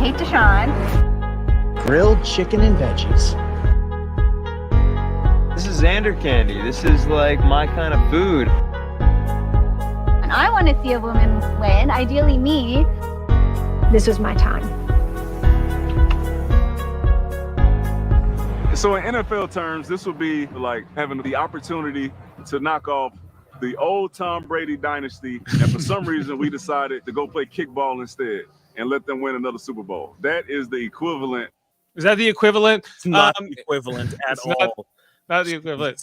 hate Deshaun. Grilled chicken and veggies. This is Xander candy. This is like my kind of food. And I want to see a woman win, ideally me. This was my time. So in NFL terms, this would be like having the opportunity to knock off the old Tom Brady dynasty, and for some reason we decided to go play kickball instead and let them win another Super Bowl. That is the equivalent. Is that the equivalent? It's not the equivalent at all. Not the equivalent.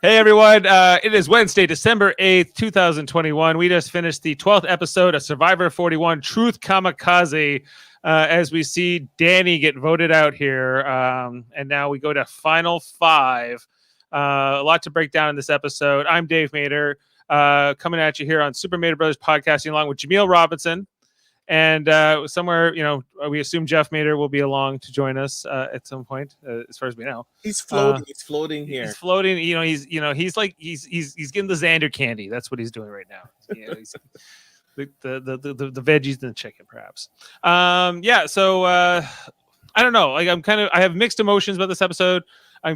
Hey, everyone. It is Wednesday, December 8th, 2021. We just finished the 12th episode of Survivor 41 Truth Kamikaze as we see Danny get voted out here. And now we go to Final Five. A lot to break down in this episode. I'm Dave Mader, coming at you here on Super Mader Brothers Podcasting along with Jaemeel Robinson. And somewhere, we assume Jeff Mader will be along to join us at some point, as far as we know. He's floating. He's floating here. He's floating. He's getting the Xander candy. That's what he's doing right now. He's the veggies and the chicken, perhaps. So I don't know. Like I have mixed emotions about this episode. I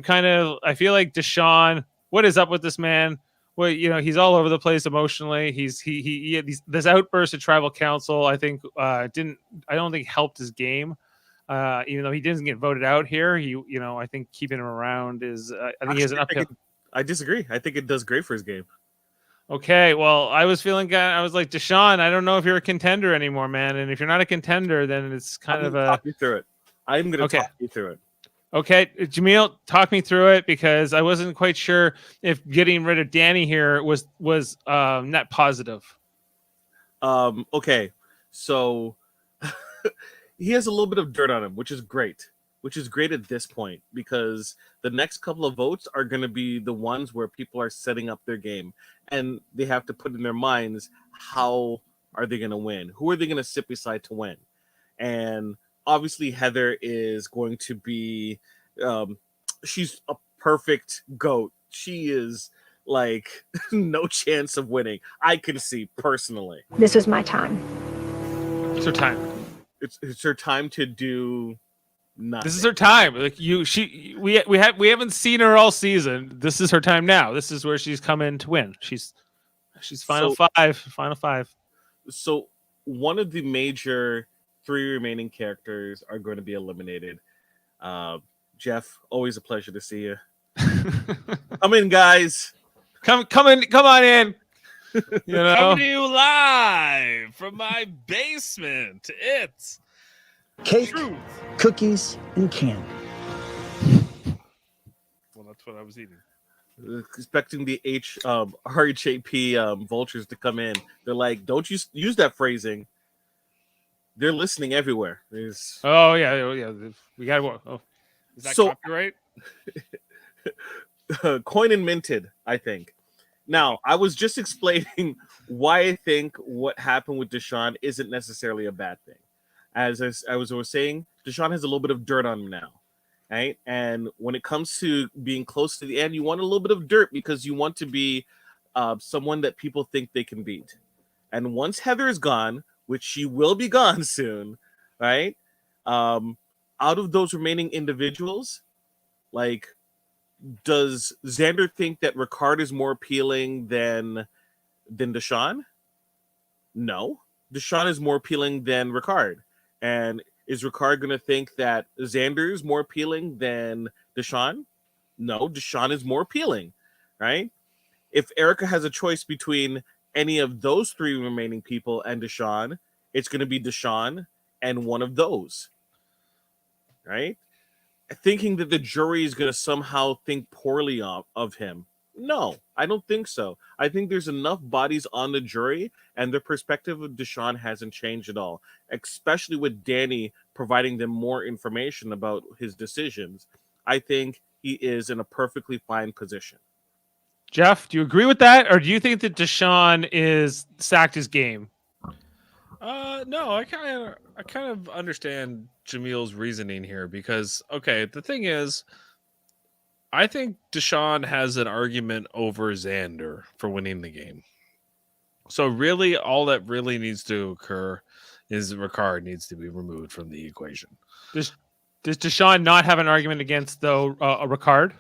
feel like Deshaun. What is up with this man? Well, he's all over the place emotionally. He this outburst at Tribal Council, I think, I don't think helped his game. Even though he didn't get voted out here, I think keeping him around is. I think he has an uphill. I disagree. I think it does great for his game. Okay, well, I was like, Deshaun, I don't know if you're a contender anymore, man. And if you're not a contender, then it's kind of a. Talk you through it. I'm going to talk you through it. Okay, Jaemeel, talk me through it because I wasn't quite sure if getting rid of Danny here was net positive. Okay, so he has a little bit of dirt on him, which is great. Which is great at this point because the next couple of votes are going to be the ones where people are setting up their game and they have to put in their minds how are they going to win? Who are they going to sit beside to win? And obviously, Heather is going to be, she's a perfect GOAT. She is like no chance of winning. I can see personally. This was my time. It's her time. It's her time to do nothing. This is her time. Like we haven't seen her all season. This is her time now. This is where she's come in to win. She's final five. So one of the major 3 remaining characters are going to be eliminated. Jeff, always a pleasure to see you. Come in, guys. Come on in. Coming to you live from my basement. It's Cake, Truth. cookies, and candy. Well, that's what I was eating. Expecting the RHAP vultures to come in. They're like, don't use that phrasing. They're listening everywhere. Oh yeah. We got to. Oh, is that copyright? Coin and minted, I think. Now, I was just explaining why I think what happened with Deshaun isn't necessarily a bad thing. As I was saying, Deshaun has a little bit of dirt on him now, right? And when it comes to being close to the end, you want a little bit of dirt because you want to be someone that people think they can beat. And once Heather is gone, which she will be gone soon, right? Out of those remaining individuals, like, does Xander think that Ricard is more appealing than Deshaun? No. Deshaun is more appealing than Ricard. And is Ricard going to think that Xander is more appealing than Deshaun? No, Deshaun is more appealing, right? If Erica has a choice between any of those 3 remaining people and Deshaun, it's going to be Deshaun and one of those, right? Thinking that the jury is going to somehow think poorly of him. No, I don't think so. I think there's enough bodies on the jury and their perspective of Deshaun hasn't changed at all, especially with Danny providing them more information about his decisions. I think he is in a perfectly fine position. Jeff, do you agree with that? Or do you think that Deshaun is sacked his game? No, I kind of understand Jameel's reasoning here because, okay, the thing is, I think Deshaun has an argument over Xander for winning the game. So really, all that really needs to occur is Ricard needs to be removed from the equation. Does Deshaun not have an argument against though Ricard?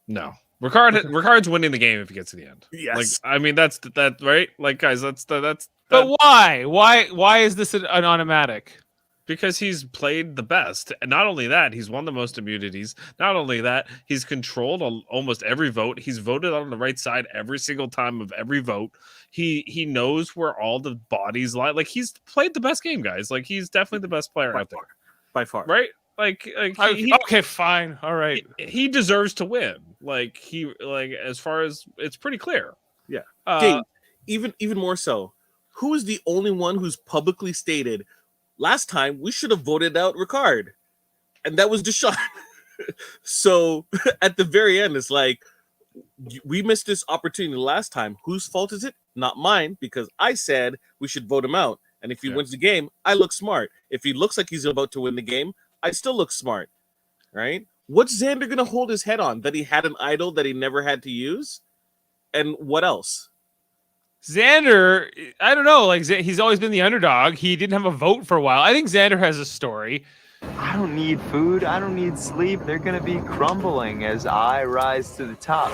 No. Ricard's winning the game if he gets to the end. Yes. Like, I mean, that's that, right? Like, guys, that's But why? Why is this an automatic? because he's played the best. And not only that, he's won the most immunities. Not only that, he's controlled almost every vote. He's voted on the right side every single time of every vote. He knows where all the bodies lie. Like, he's played the best game, guys. Like, he's definitely the best player out there. By far. Right? Like Okay, fine. All right. he deserves to win. Like, as far as it's pretty clear. Yeah. Uh, Even more so, who is the only one who's publicly stated last time we should have voted out Ricard? And that was Deshaun. So at the very end, it's like, we missed this opportunity last time. Whose fault is it? Not mine, because I said we should vote him out. And if he wins the game, I look smart. If he looks like he's about to win the game, I still look smart. Right? What's Xander going to hold his head on? That he had an idol that he never had to use? And what else? Xander, I don't know. Like, he's always been the underdog. He didn't have a vote for a while. I think Xander has a story. I don't need food. I don't need sleep. They're going to be crumbling as I rise to the top.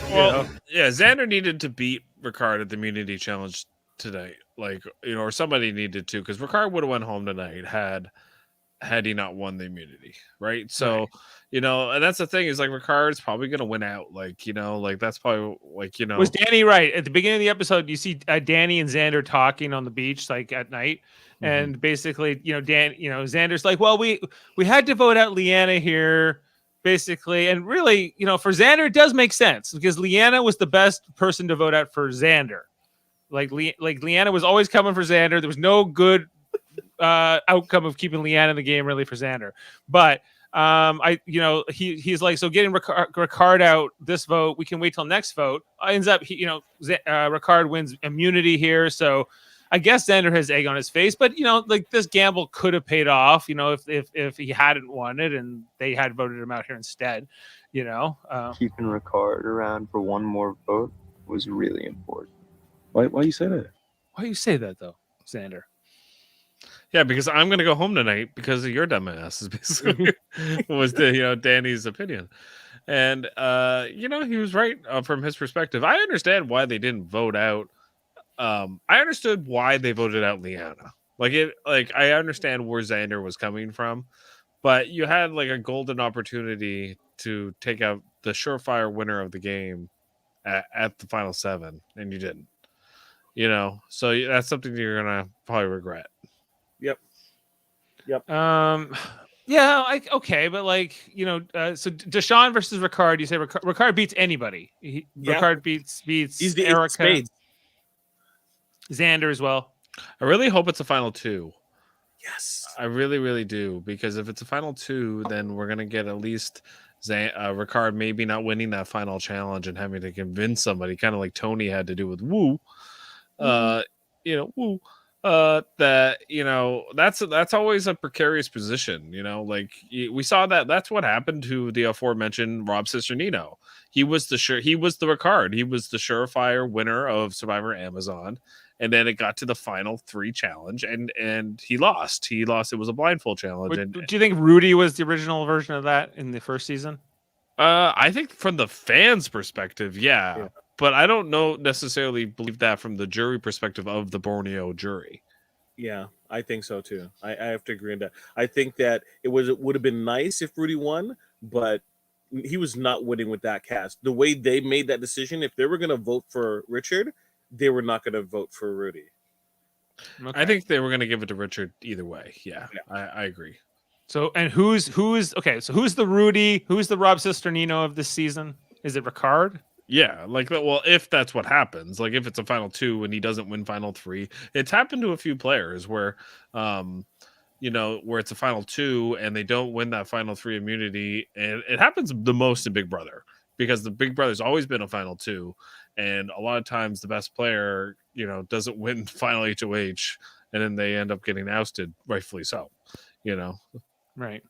Well, yeah, Xander needed to beat Ricard at the immunity challenge tonight. Like, or somebody needed to, because Ricard would have went home tonight had he not won the immunity, right? So, and that's the thing is, like, Ricard's probably going to win out. Like, like, that's probably, like, Was Danny right? At the beginning of the episode, you see Danny and Xander talking on the beach, like, at night. And basically, Xander's like, well, we had to vote out Leanna here, basically. And really, for Xander, it does make sense because Leanna was the best person to vote out for Xander. Like Leanna was always coming for Xander. There was no good outcome of keeping Leanna in the game really for Xander. But he's like, so getting Ricard out this vote, we can wait till next vote. Ends up, Ricard wins immunity here. So I guess Xander has egg on his face, but like, this gamble could have paid off, if he hadn't won it and they had voted him out here instead, Keeping Ricard around for one more vote was really important. Why you say that? Why do you say that though, Xander? Yeah, because I'm going to go home tonight because of your dumbass. Is basically was Danny's opinion, and he was right from his perspective. I understand why they didn't vote out. I understood why they voted out Leanna. I understand where Xander was coming from, but you had like a golden opportunity to take out the surefire winner of the game at the final 7, and you didn't. So that's something you're gonna probably regret. Yep. Yeah. Okay, but so Deshaun versus Ricard. You say Ricard beats anybody. Ricard beats. He's the Erica. Ace of Spades. Xander as well. I really hope it's a final 2. Yes. I really, really do, because if it's a final 2, then we're gonna get at least Ricard maybe not winning that final challenge and having to convince somebody, kind of like Tony had to do with Woo. Woo. That's always a precarious position. We saw that's what happened to the aforementioned Rob Cisternino. He was the Ricard. He was the surefire winner of Survivor Amazon. And then it got to the final 3 challenge, and he lost. It was a blindfold challenge. Do you think Rudy was the original version of that in the first season? I think from the fans' perspective, yeah. But I don't necessarily believe that from the jury perspective of the Borneo jury. Yeah, I think so too. I have to agree on that. I think that it would have been nice if Rudy won, but he was not winning with that cast. The way they made that decision, if they were going to vote for Richard, they were not going to vote for Rudy. Okay. I think they were going to give it to Richard either way. Yeah. I agree. So, and who's okay? So who's the Rudy? Who's the Rob Cisternino of this season? Is it Ricard? Yeah, if that's what happens, like if it's a final 2 and he doesn't win final 3, it's happened to a few players where, where it's a final 2 and they don't win that final 3 immunity, and it happens the most in Big Brother because the Big Brother's always been a final 2, and a lot of times the best player, doesn't win final HOH, and then they end up getting ousted, rightfully so, Right.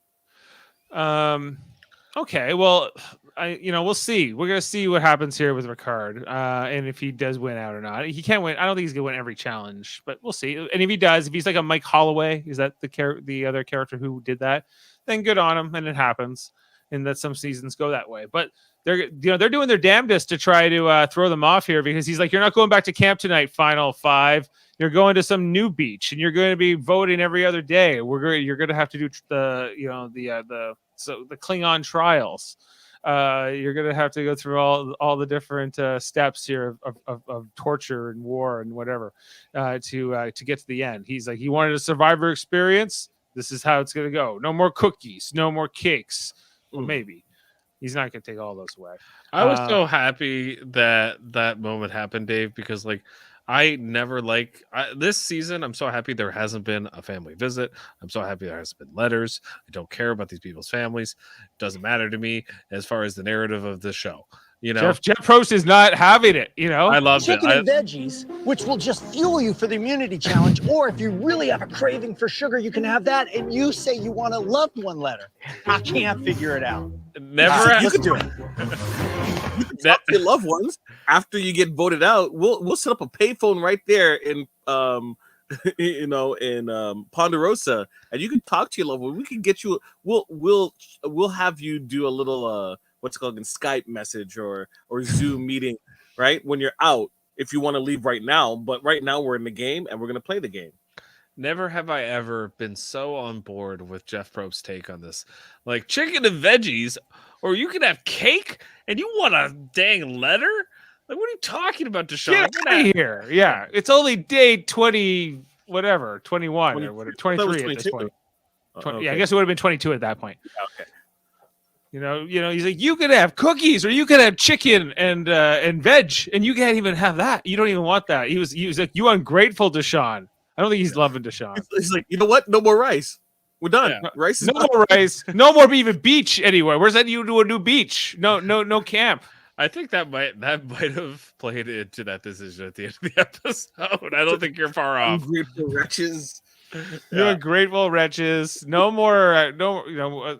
Okay. Well, we'll see. We're gonna see what happens here with Ricard, and if he does win out or not. He can't win. I don't think he's gonna win every challenge, but we'll see. And if he does, if he's like a Mike Holloway, is that the other character who did that? Then good on him, and it happens. And that some seasons go that way, but they're doing their damnedest to try to throw them off here, because he's like, you're not going back to camp tonight, final 5. You're going to some new beach, and you're going to be voting every other day. You're going to have to do the Klingon trials. You're going to have to go through all the different steps here of torture and war and whatever to get to the end. He's like, you wanted a survivor experience. This is how it's going to go. No more cookies, no more cakes. Well, maybe he's not going to take all those away. I was so happy that moment happened, Dave, because like I never this season. I'm so happy there hasn't been a family visit. I'm so happy there hasn't been letters. I don't care about these people's families. It doesn't matter to me as far as the narrative of the show. Jeff Probst is not having it. I love Chicken and veggies, which will just fuel you for the immunity challenge. Or if you really have a craving for sugar, you can have that. And you say you want a loved one letter. I can't figure it out. Never. You can do it. You can talk to your loved ones after you get voted out. We'll set up a payphone right there in Ponderosa, and you can talk to your loved one. We can get you. We'll have you do a little what's it called in Skype message or Zoom meeting, right? When you're out, if you want to leave right now, but right now we're in the game and we're going to play the game. Never have I ever been so on board with Jeff Probst's take on this. Like chicken and veggies, or you can have cake and you want a dang letter? Like, what are you talking about, Deshaun? Get out of here. Yeah. It's only day 20, whatever, 21 or whatever, 23 at this point. Okay. Yeah, I guess it would have been 22 at that point. Yeah, okay. He's like, you could have cookies or you could have chicken and veg, and you can't even have that. You don't even want that. He was like, you ungrateful, Deshaun. I don't think he's loving Deshaun. He's like, you know what? No more rice. We're done. Yeah. Rice is no more rice. No more even beach anywhere. Where's that? You do a new beach? No camp. I think that might have played into that decision at the end of the episode. I don't think you're far off. Ungrateful wretches. You're ungrateful wretches. No more.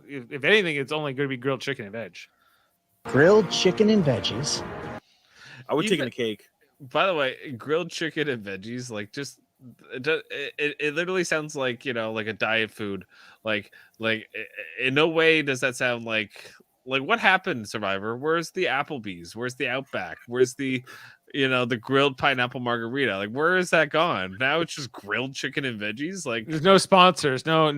If anything, it's only going to be grilled chicken and veg. Grilled chicken and veggies. I would take a cake. By the way, grilled chicken and veggies, like just it literally sounds like like a diet food. Like in no way does that sound like what happened, Survivor? Where's the Applebee's? Where's the Outback? Where's the the grilled pineapple margarita? Like, where is that gone? Now it's just grilled chicken and veggies. Like, there's no sponsors. No.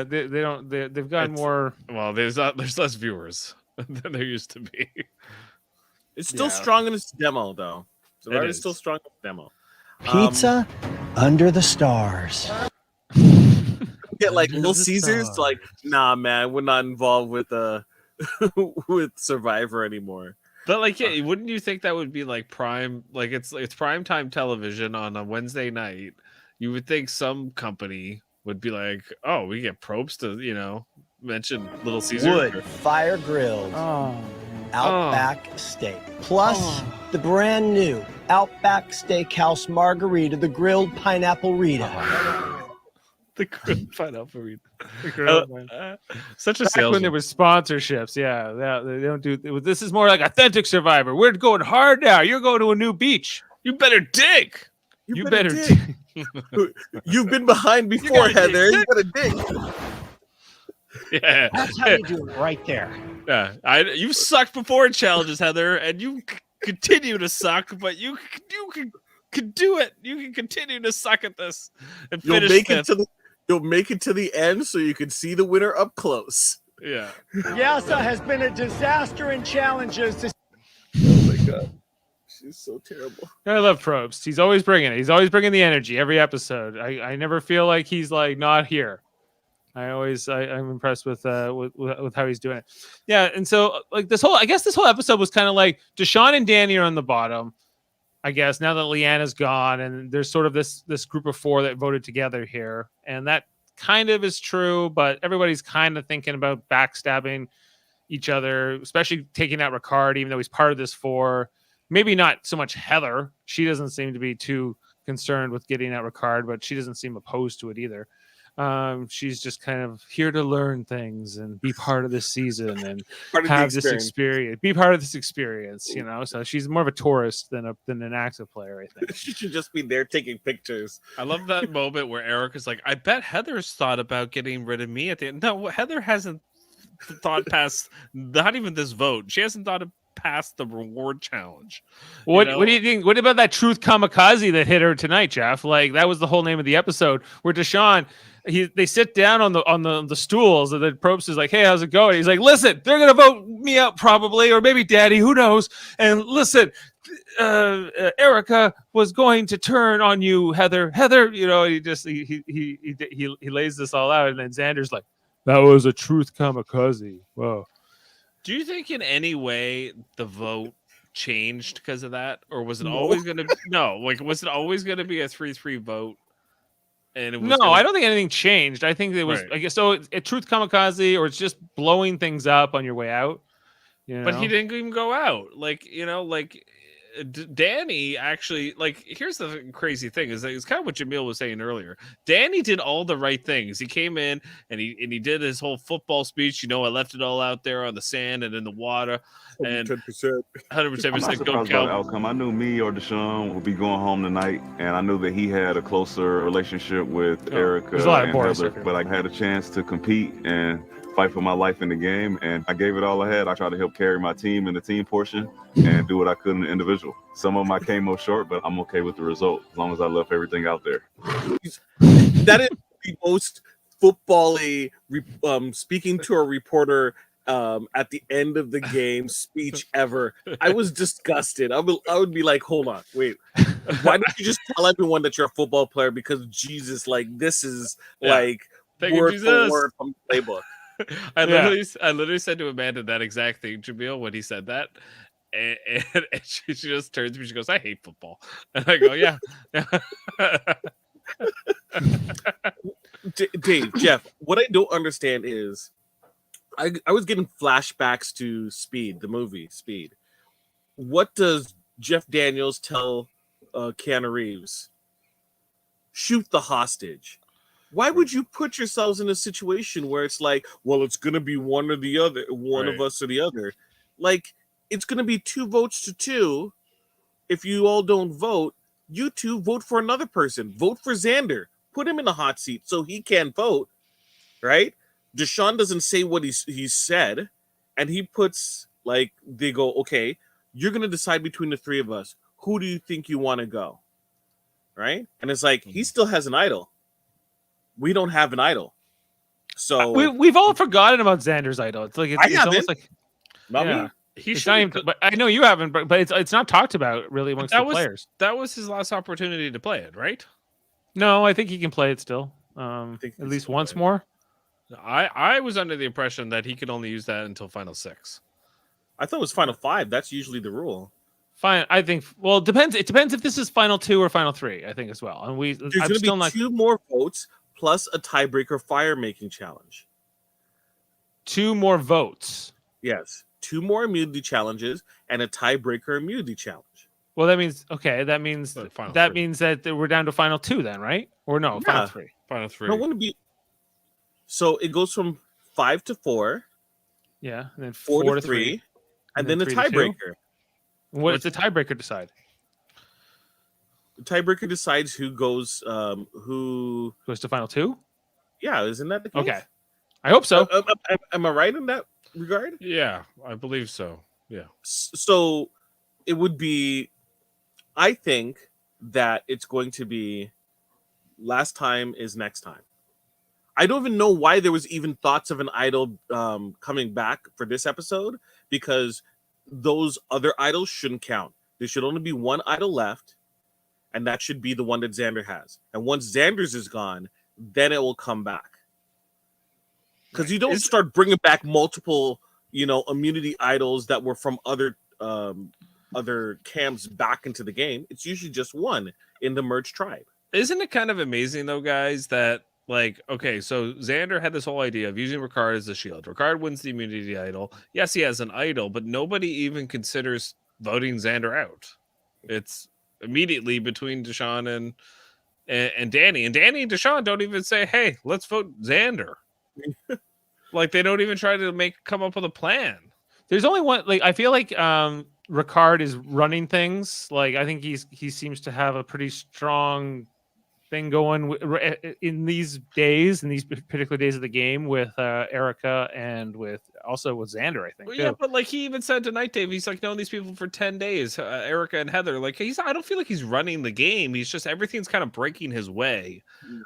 They don't. They've gotten more. Well, there's less viewers than there used to be. It's still strong in its demo, though. Survivor is still strong in its demo. Pizza under the stars. Get like Little Caesars. Like, nah, man, we're not involved with with Survivor anymore. But like, yeah, wouldn't you think that would be like prime? Like it's prime time television on a Wednesday night. You would think some company would be like, oh, we get Probst to mention Little Caesar. Wood fire grilled Outback steak, plus the brand new Outback Steakhouse margarita, the grilled pineapple Rita. The grilled pineapple Rita. Such a Back when there was sponsorships, they don't do. This is more like authentic Survivor. We're going hard now. You're going to a new beach. You better dig. You better dig. You've been behind before, Heather. You gotta dig. Yeah, That's how you do it right there. Yeah, you've sucked before in challenges, Heather, and you continue to suck, but you can do it. You can continue to suck at this and finish. You'll make it to the end, so you can see the winner up close. Yeah. Yasa has been a disaster in challenges. Oh my god, she's so terrible. I love Probst. He's always bringing it. He's always bringing the energy every episode. I never feel like he's like not here. I'm impressed with how he's doing it. Yeah, and so like this whole episode was kind of like Deshaun and Danny are on the bottom. I guess now that Leanna's gone, and there's sort of this group of 4 that voted together here, and that kind of is true. But everybody's kind of thinking about backstabbing each other, especially taking out Ricard, even though he's part of this 4. Maybe not so much Heather. She doesn't seem to be too concerned with getting out Ricard, but she doesn't seem opposed to it either. She's just kind of here to learn things and be part of this season and Part of the have this experience. experience, be part of this experience, you know. So she's more of a tourist than an active player, I think. She should just be there taking pictures. I love that moment where Eric is like, I bet Heather's thought about getting rid of me at the end. No, Heather hasn't thought past not even this vote. She hasn't thought past the reward challenge. What know? what do you think? What about that truth kamikaze that hit her tonight, Jeff? Like that was the whole name of the episode where Deshaun, they sit down on the stools and then Probst is like, hey, how's it going? He's like, listen, they're gonna vote me out probably, or maybe Daddy, who knows? And listen, Erica was going to turn on you, Heather. You know, he lays this all out, and then Xander's like, that was a truth kamikaze. Whoa. Do you think in any way the vote changed because of that, or was it always going to was it always going to be a 3-3 vote? And it was I don't think anything changed. I think it was, Right. I guess, so it's a truth kamikaze, or it's just blowing things up on your way out. You know? But he didn't even go out. Danny actually, here's the crazy thing is that it's kind of what Jaemeel was saying earlier. Danny did all the right things. He came in and he did his whole football speech. You know, I left it all out there on the sand and in the water. And 110%. 100% I'm not go surprised by the Cal. outcome. I knew me or Deshaun would be going home tonight, and I knew that he had a closer relationship with Erica there's a lot of and Boris Heather, over but I had a chance to compete and fight for my life in the game, and I gave it all I had. I tried to help carry my team in the team portion and do what I could in the individual. Some of them I came up short, but I'm okay with the result as long as I left everything out there. That is the most football-y speaking to a reporter at the end of the game speech ever. I was disgusted. I would be like, hold on, wait. Why don't you just tell everyone that you're a football player? Because Jesus, this is Thank you, word Jesus. for word from the playbook. I literally said to Amanda that exact thing, Jaemeel, when he said that. And she just turns to me, she goes, I hate football. And I go, yeah. Dave, Jeff, what I don't understand is I was getting flashbacks to Speed, the movie Speed. What does Jeff Daniels tell Keanu Reeves? Shoot the hostage. Why would you put yourselves in a situation where it's like, well, it's going to be one or the other, one of us or the other? It's going to be 2 votes to 2. If you all don't vote, you two vote for another person. Vote for Xander. Put him in the hot seat so he can't vote, right? Deshaun doesn't say what he said, and he puts, they go, okay, you're going to decide between the 3 of us. Who do you think you want to go? Right? And it's like, he still has an idol. We don't have an idol. So we've all forgotten about Xander's idol. It's like it's almost like not me. It's not even, but I know you haven't, but it's not talked about really amongst the players. That was his last opportunity to play it, right? No, I think he can play it still. At least once more. I was under the impression that he could only use that until Final 6. I thought it was Final 5. That's usually the rule. Fine, I think. Well, it depends. It depends if this is Final 2 or Final 3. I think as well. And there's going to be 2 more votes plus a tiebreaker fire making challenge. 2 more votes. Yes, 2 more immunity challenges and a tiebreaker immunity challenge. Well, that means that we're down to Final 2 then, right? Or no, Final 3. Final 3. No, it wouldn't be. So it goes from 5 to 4. Yeah, and then 4 to 3, and then the tiebreaker. What does the tiebreaker decide? The tiebreaker decides who goes to Final 2. Yeah, isn't that the case? Okay, I hope so. Am I right in that regard? Yeah, I believe so. Yeah. So it would be. I think that it's going to be last time is next time. I don't even know why there was even thoughts of an idol coming back for this episode, because those other idols shouldn't count. There should only be one idol left, and that should be the one that Xander has. And once Xander's is gone, then it will come back. Because you don't start bringing back multiple, immunity idols that were from other camps back into the game. It's usually just one in the merged tribe. Isn't it kind of amazing though, guys, that okay, so Xander had this whole idea of using Ricard as a shield. Ricard wins the immunity idol. Yes, he has an idol, but nobody even considers voting Xander out. It's immediately between Deshaun and Danny. And Danny and Deshaun don't even say, "Hey, let's vote Xander." Like they don't even try to come up with a plan. There's only one. Like I feel like Ricard is running things. Like I think he seems to have a pretty strong thing going in these days, in these particular days of the game, with Erica and with Xander. I think. Well, too. yeah, but like he even said tonight, Dave, he's like known these people for 10 days, Erica and Heather. Like I don't feel like he's running the game. He's just everything's kind of breaking his way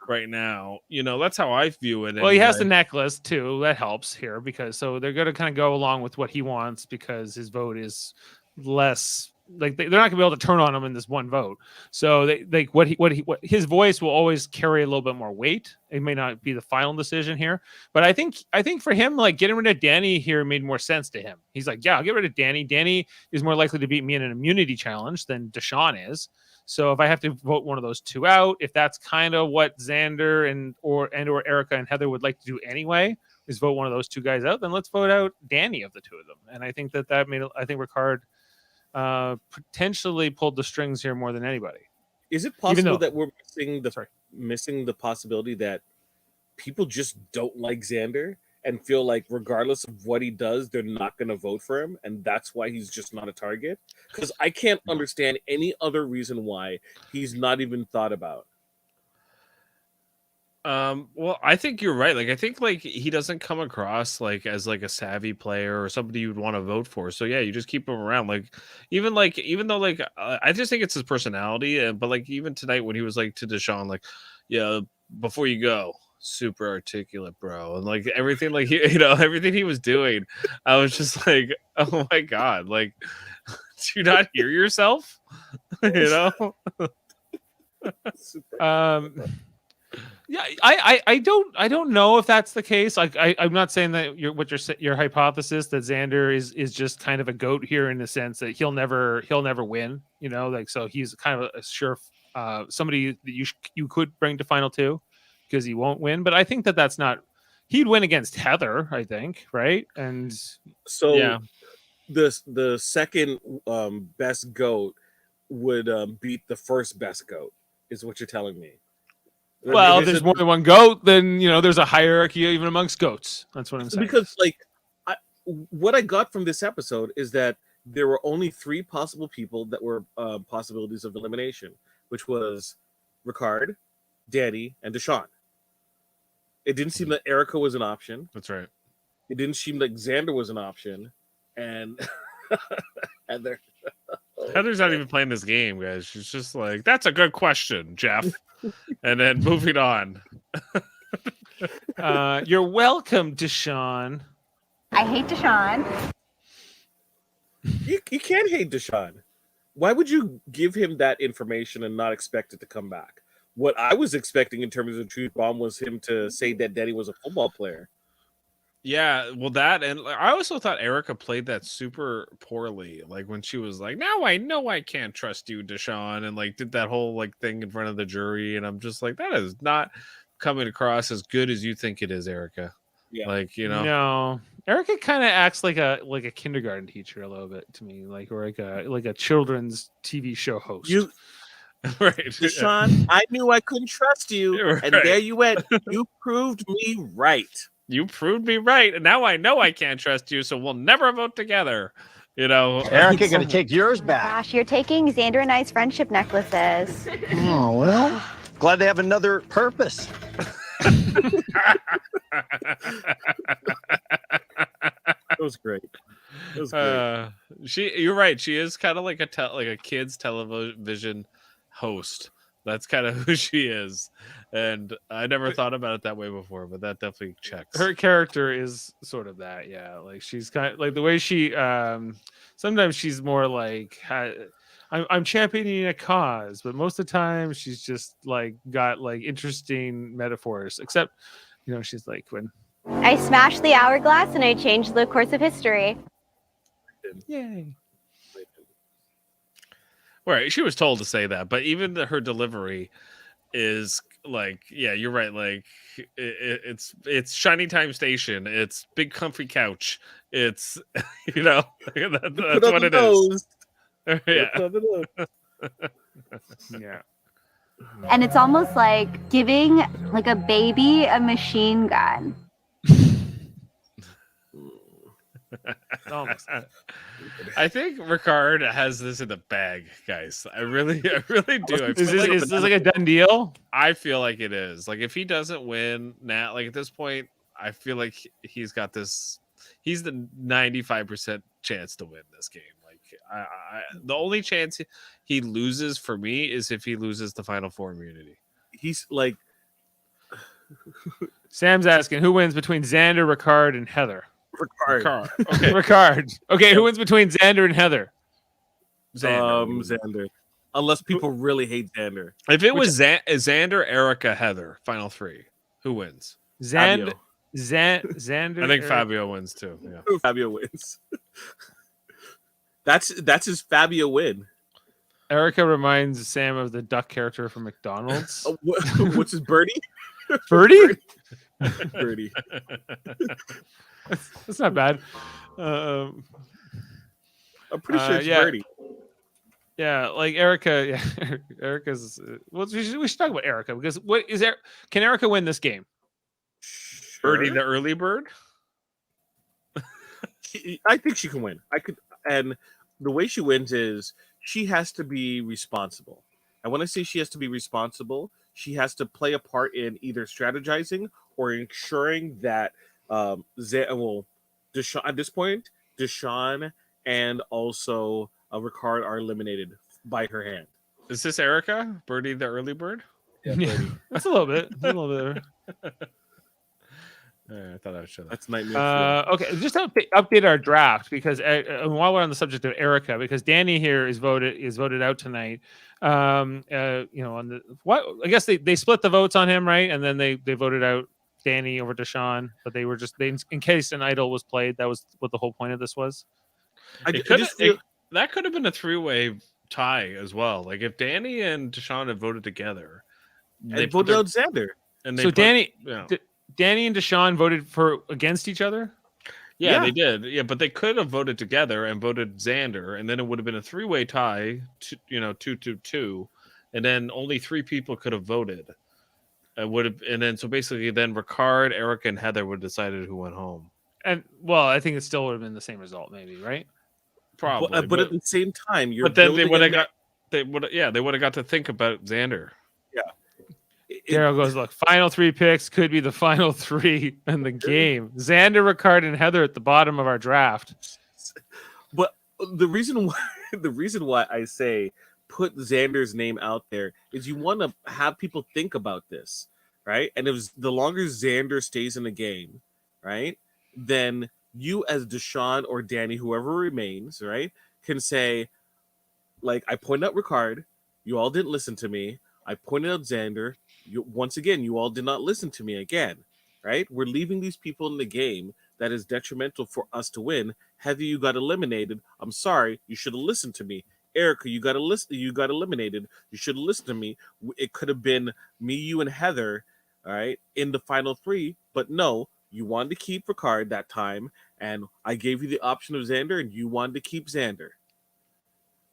right now. You know, that's how I view it. Well, he has the necklace too. That helps here because so they're going to kind of go along with what he wants because his vote is less. Like they're not gonna be able to turn on him in this one vote. So what his voice will always carry a little bit more weight. It may not be the final decision here, but I think for him, like getting rid of Danny here made more sense to him. He's like, yeah, I'll get rid of Danny. Danny is more likely to beat me in an immunity challenge than Deshaun is. So if I have to vote one of those two out, if that's kind of what Xander and or Erica and Heather would like to do anyway, is vote one of those two guys out, then let's vote out Danny of the two of them. And I think that made Ricard potentially pulled the strings here more than anybody. Is it possible that we're missing the possibility that people just don't like Xander and feel like regardless of what he does, they're not going to vote for him, and that's why he's just not a target? Because I can't understand any other reason why he's not even thought about. Well, I think you're right. Like, I think like he doesn't come across like as like a savvy player or somebody you'd want to vote for. So yeah, you just keep him around. Like, even though like I just think it's his personality. But like even tonight when he was like to Deshaun, like, yeah, before you go, super articulate, bro, and like everything, like everything he was doing, I was just like, oh my god, like, do you not hear yourself? Yeah, I don't know if that's the case. Like I'm not saying that your hypothesis that Xander is just kind of a goat here in the sense that he'll never win. Like so he's kind of a sure somebody that you could bring to final two because he won't win. But I think that's not. He'd win against Heather, I think, right? And so yeah, the second best goat would beat the first best goat, is what you're telling me. Well, if there's more than one goat, then there's a hierarchy even amongst goats. That's what I'm saying. Because what I got from this episode is that there were only 3 possible people that were possibilities of elimination, which was Ricard, Danny, and Deshaun. It didn't seem that Erica was an option. That's right. It didn't seem like Xander was an option, and Heather. Heather's not even playing this game, guys. She's just like, that's a good question, Jeff. And then moving on. You're welcome, Deshaun. I hate Deshaun. You can't hate Deshaun. Why would you give him that information and not expect it to come back? What I was expecting in terms of the truth bomb was him to say that Danny was a football player. Yeah, well, that, and I also thought Erica played that super poorly. Like when she was like, "Now I know I can't trust you, Deshaun," and like did that whole like thing in front of the jury, and I'm just like, that is not coming across as good as you think it is, Erica. Yeah. Like no, Erica kind of acts like a kindergarten teacher a little bit to me, like or like a children's TV show host. Right, Deshaun, I knew I couldn't trust you, right. And there you went. You proved me right. You proved me right, and now I know I can't trust you, so we'll never vote together. Erica, gonna take yours back. Gosh, you're taking Xander and I's friendship necklaces. Oh well, glad they have another purpose. That was great. That was great. You're right. She is kind of like a kid's television host. That's kind of who she is, and I never thought about it that way before, but that definitely checks. Her character is sort of that, yeah. Like she's kind of like the way she. Sometimes she's more like I'm championing a cause, but most of the time she's just like got like interesting metaphors. Except, she's like when I smashed the hourglass and I changed the course of history. Yay. Right, she was told to say that, but even her delivery is like, yeah, you're right. Like it's Shiny Time Station. It's big comfy couch. It's that's what it is. Yeah. Yeah. And it's almost like giving like a baby a machine gun. Almost. I think Ricard has this in the bag, guys. I really do. Is this like a done deal? I feel like it is. Like if he doesn't win now, like at this point, I feel like he's got this. He's the 95% chance to win this game. Like the only chance he loses for me is if he loses the Final Four immunity. He's like Sam's asking who wins between Xander, Ricard, and Heather. Ricard. Okay. Ricard. Okay, who wins between Xander and Heather? Xander. Unless people really hate Xander. If it was Xander, Erica, Heather, final three, who wins? Xander. I think Fabio wins too. Yeah. Fabio wins. That's his Fabio win. Erica reminds Sam of the duck character from McDonald's. What's his birdie? Birdie? Birdie. That's not bad. I'm pretty sure it's yeah. birdie. Yeah, like Erica. Yeah, Erica's. Well, we should talk about Erica because what is there? Can Erica win this game? Birdie, the early bird. I think she can win. And the way she wins is she has to be responsible. And when I say she has to be responsible, she has to play a part in either strategizing or ensuring that Deshaun, at this point, Deshaun and also Ricard are eliminated by her hand. Is this Erica? Birdie, the early bird? Yeah, that's a little bit. A little bit. I thought I would show that. That's nightmare. Okay, just to update our draft because while we're on the subject of Erica, because Danny here is voted out tonight. You know, on the what I guess they split the votes on him, right? And then they voted out Danny over Deshaun, but they in case an idol was played. That was what the whole point of this was. That could have been a three-way tie as well. Like if Danny and Deshaun had voted together, they voted out Xander. And Danny and Deshaun voted against each other. Yeah, they did. Yeah, but they could have voted together and voted Xander, and then it would have been a three-way tie. 2-2-2, and then only three people could have voted. And then so basically, then Ricard, Erica, and Heather would have decided who went home. And well, I think it still would have been the same result, maybe, right? Probably, but at the same time, they would have got to think about Xander. Yeah. Daryl goes, look, final three picks could be the final three in the game. Xander, Ricard, and Heather at the bottom of our draft. But the reason why I say put Xander's name out there is you want to have people think about this, right? And the longer Xander stays in the game, right, then you as Deshaun or Danny, whoever remains, right, can say, like, I pointed out Ricard, you all didn't listen to me. I pointed out Xander. Once again, you all did not listen to me again, right? We're leaving these people in the game that is detrimental for us to win. Heather, you got eliminated. I'm sorry. You should have listened to me. Erica, you got eliminated. You should have listened to me. It could have been me, you, and Heather, all right, in the final three. But no, you wanted to keep Ricard that time, and I gave you the option of Xander, and you wanted to keep Xander,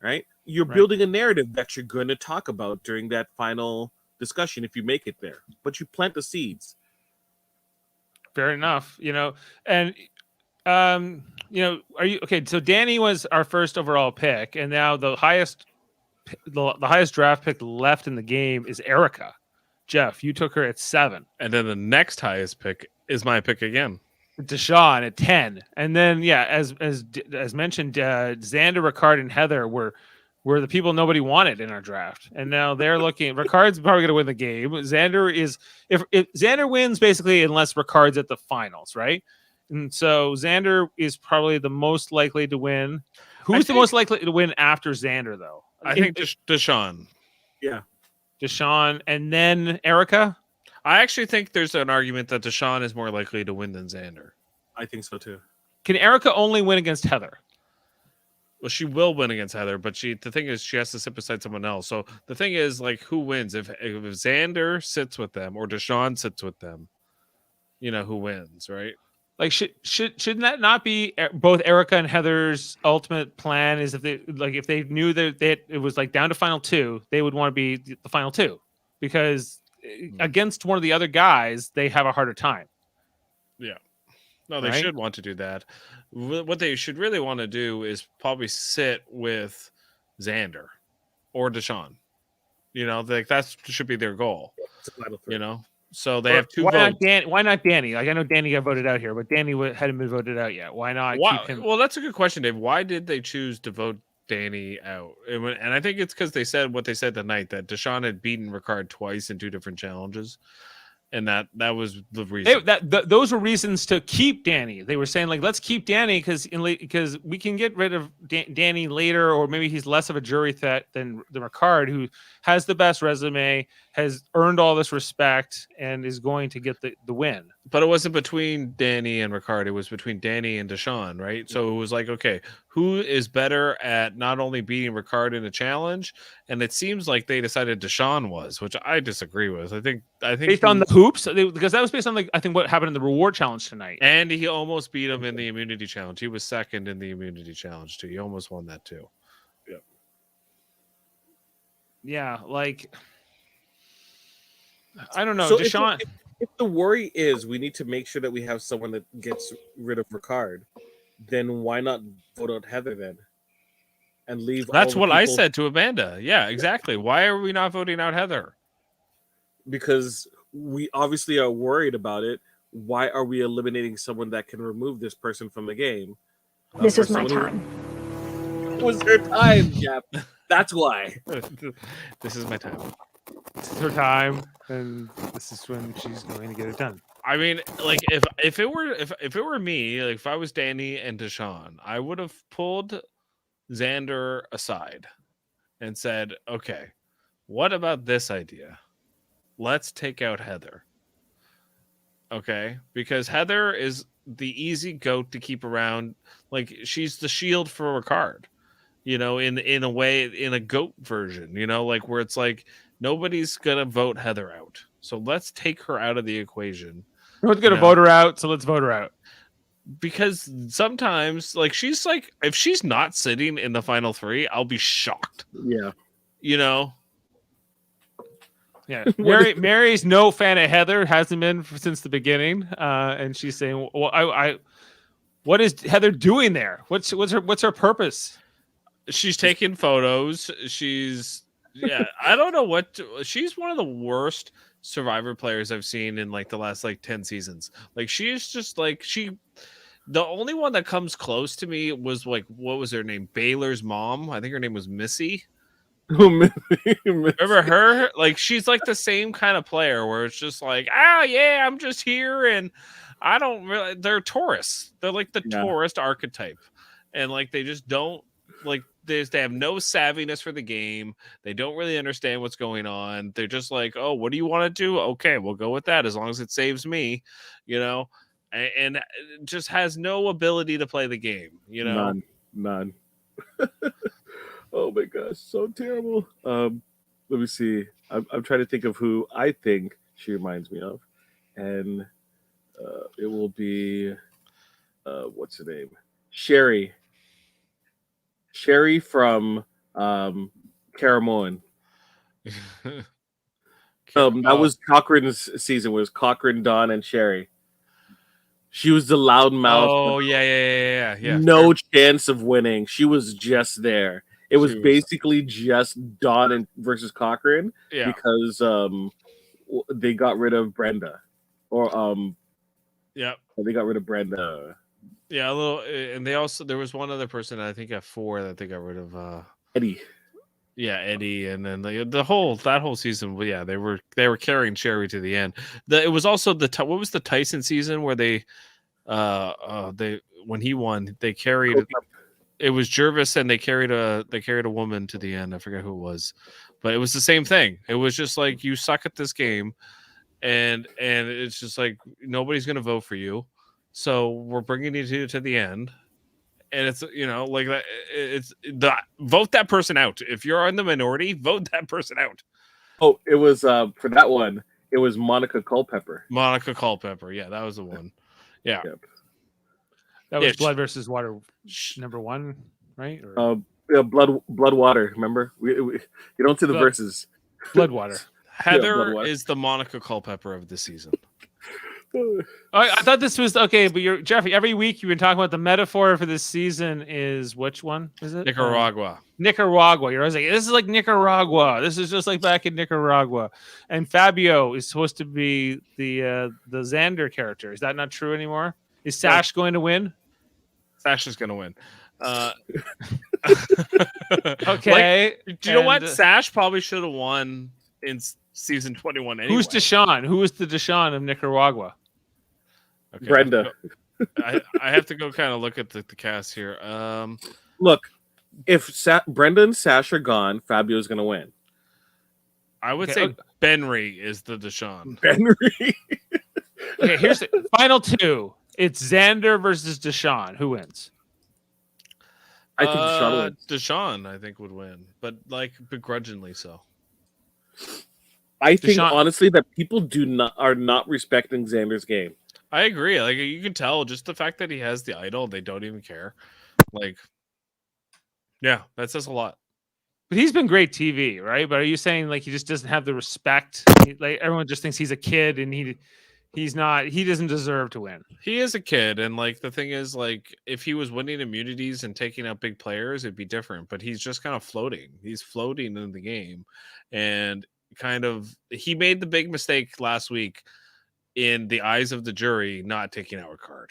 right? You're building a narrative that you're going to talk about during that final discussion if you make it there, but you plant the seeds. Fair enough. And are you okay? So Danny was our first overall pick, and now the highest draft pick left in the game is Erica. Jeff, you took her at 7, and then the next highest pick is my pick again, Deshaun at 10, and then as mentioned, Xander, Ricard, and Heather were the people nobody wanted in our draft. And now they're looking. Ricard's probably going to win the game. Xander is if Xander wins basically unless Ricard's at the finals, right? And so Xander is probably the most likely to win. Who's the most likely to win after Xander, though? I think Deshaun. Yeah. Deshaun and then Erica? I actually think there's an argument that Deshaun is more likely to win than Xander. I think so, too. Can Erica only win against Heather? Well, she will win against Heather, but the thing is, she has to sit beside someone else. So the thing is, like, who wins? If Xander sits with them or Deshaun sits with them, who wins, right? Like, shouldn't that not be both Erica and Heather's ultimate plan? Is if they knew that it was like down to final 2, they would want to be the final 2. because against one of the other guys, they have a harder time. Yeah. No, they Right? should want to do that. What they should really want to do is probably sit with Xander or Deshaun. You know, like that should be their goal. It's a final three. You know, so they have 2 why votes. Why not Danny? Like I know Danny got voted out here, but Danny hadn't been voted out yet. Why not keep him? Well, that's a good question, Dave. Why did they choose to vote Danny out? And I think it's because they said what they said tonight, that Deshaun had beaten Ricard twice in 2 different challenges. And that was the reason. Those were reasons to keep Danny. They were saying, like, let's keep Danny because we can get rid of Danny later, or maybe he's less of a jury threat than Ricard, who has the best resume, has earned all this respect, and is going to get the win. But it wasn't between Danny and Ricard. It was between Danny and Deshaun, right? So it was like, okay, who is better at not only beating Ricard in a challenge? And it seems like they decided Deshaun was, which I disagree with. I think based on the hoops, because that was based on I think what happened in the reward challenge tonight. And he almost beat him in the immunity challenge. He was second in the immunity challenge too. He almost won that too. Yeah, like I don't know, So Deshaun. If the worry is we need to make sure that we have someone that gets rid of Ricard, then why not vote out Heather then? And leave. That's all the what I people- said to Amanda. Yeah, exactly. Why are we not voting out Heather? Because we obviously are worried about it. Why are we eliminating someone that can remove this person from the game? This Or was my someone who- time. It was her time, Jeff. That's why. This is my time. This is her time, and this is when she's going to get it done. I mean, like if it were me, like if I was Danny and Deshaun, I would have pulled Xander aside and said, okay, what about this idea? Let's take out Heather. Okay, because Heather is the easy goat to keep around. Like she's the shield for Ricard, you know, in a way, in a goat version, you know, like where it's like nobody's gonna vote Heather out. So let's take her out of the equation. We're going to vote her out, so let's vote her out. Because sometimes, like, she's like, if she's not sitting in the final 3, I'll be shocked. Yeah. You know? Yeah, Mary's no fan of Heather, hasn't been since the beginning, and she's saying, "Well, I what is Heather doing there? What's her purpose?" She's taking photos. I don't know what. She's one of the worst Survivor players I've seen in like the last 10 seasons. Like she's just like the only one that comes close to me was like, what was her name? Baylor's mom. I think her name was Missy. Remember her? Like she's like the same kind of player where it's just like, yeah, I'm just here, and I don't really. They're tourists. They're like the tourist archetype, and like they just don't like. They have no savviness for the game. They don't really understand what's going on. They're just like, oh, what do you want to do? Okay, we'll go with that as long as it saves me, you know. And just has no ability to play the game, you know. None. Oh my gosh, so terrible. Let me see. I'm trying to think of who I think she reminds me of, and it will be what's her name? Sherry from Caramoan. That was Cochrane's season. Was Cochrane, Dawn, and Sherry? She was the loud mouth. Oh yeah. No chance of winning. She was just there. It was basically just Dawn versus Cochrane because they got rid of Brenda, or they got rid of Brenda. Yeah, a little, and there was one other person I think at 4 that they got rid of. Eddie. Yeah, Eddie, and then that whole season. Well, yeah, they were carrying Sherry to the end. It was also what was the Tyson season where they when he won, they carried. It was Jervis, and they carried a woman to the end. I forget who it was, but it was the same thing. It was just like, you suck at this game, and it's just like nobody's gonna vote for you, so we're bringing you to the end. And it's, you know, like that. Vote that person out. If you're in the minority, vote that person out. Oh, it was for that one. It was Monica Culpepper. Yeah, that was the one. Yeah. Yep. That was Blood versus Water number 1, right? Blood Water. Remember, we you don't see the verses. Blood Water. Heather what? is the Monica Culpepper of the season. I thought this was okay, but you're Jeffrey. Every week you've been talking about the metaphor for this season is which one is it? Nicaragua. Nicaragua. You're always like, this is like Nicaragua. This is just like back in Nicaragua. And Fabio is supposed to be the Xander character. Is that not true anymore? Is Sash going to win? Sash is going to win. Okay. Do you know what? Sash probably should have won in season 21 anyway. Who's Deshaun? Who is the Deshaun of Nicaragua? Okay, Brenda. I have to go kind of look at the cast here. Look, if Brenda and Sash are gone, Fabio's going to win. I would say Benry is the Deshaun. Benry. Okay, here's the final two. It's Xander versus Deshaun. Who wins? I think Deshaun wins. Deshaun, I think, would win, but like begrudgingly so. I think Deshaun, honestly that people are not respecting Xander's game. I agree. Like you can tell just the fact that he has the idol, they don't even care. Like, yeah, that says a lot. but he's been great TV, right? But are you saying like he just doesn't have the respect? Like everyone just thinks he's a kid and he's not. He doesn't deserve to win. He is a kid, and like the thing is, like if he was winning immunities and taking out big players, it'd be different. But he's just kind of floating. He's floating in the game, and kind of he made the big mistake last week in the eyes of the jury not taking out Ricard.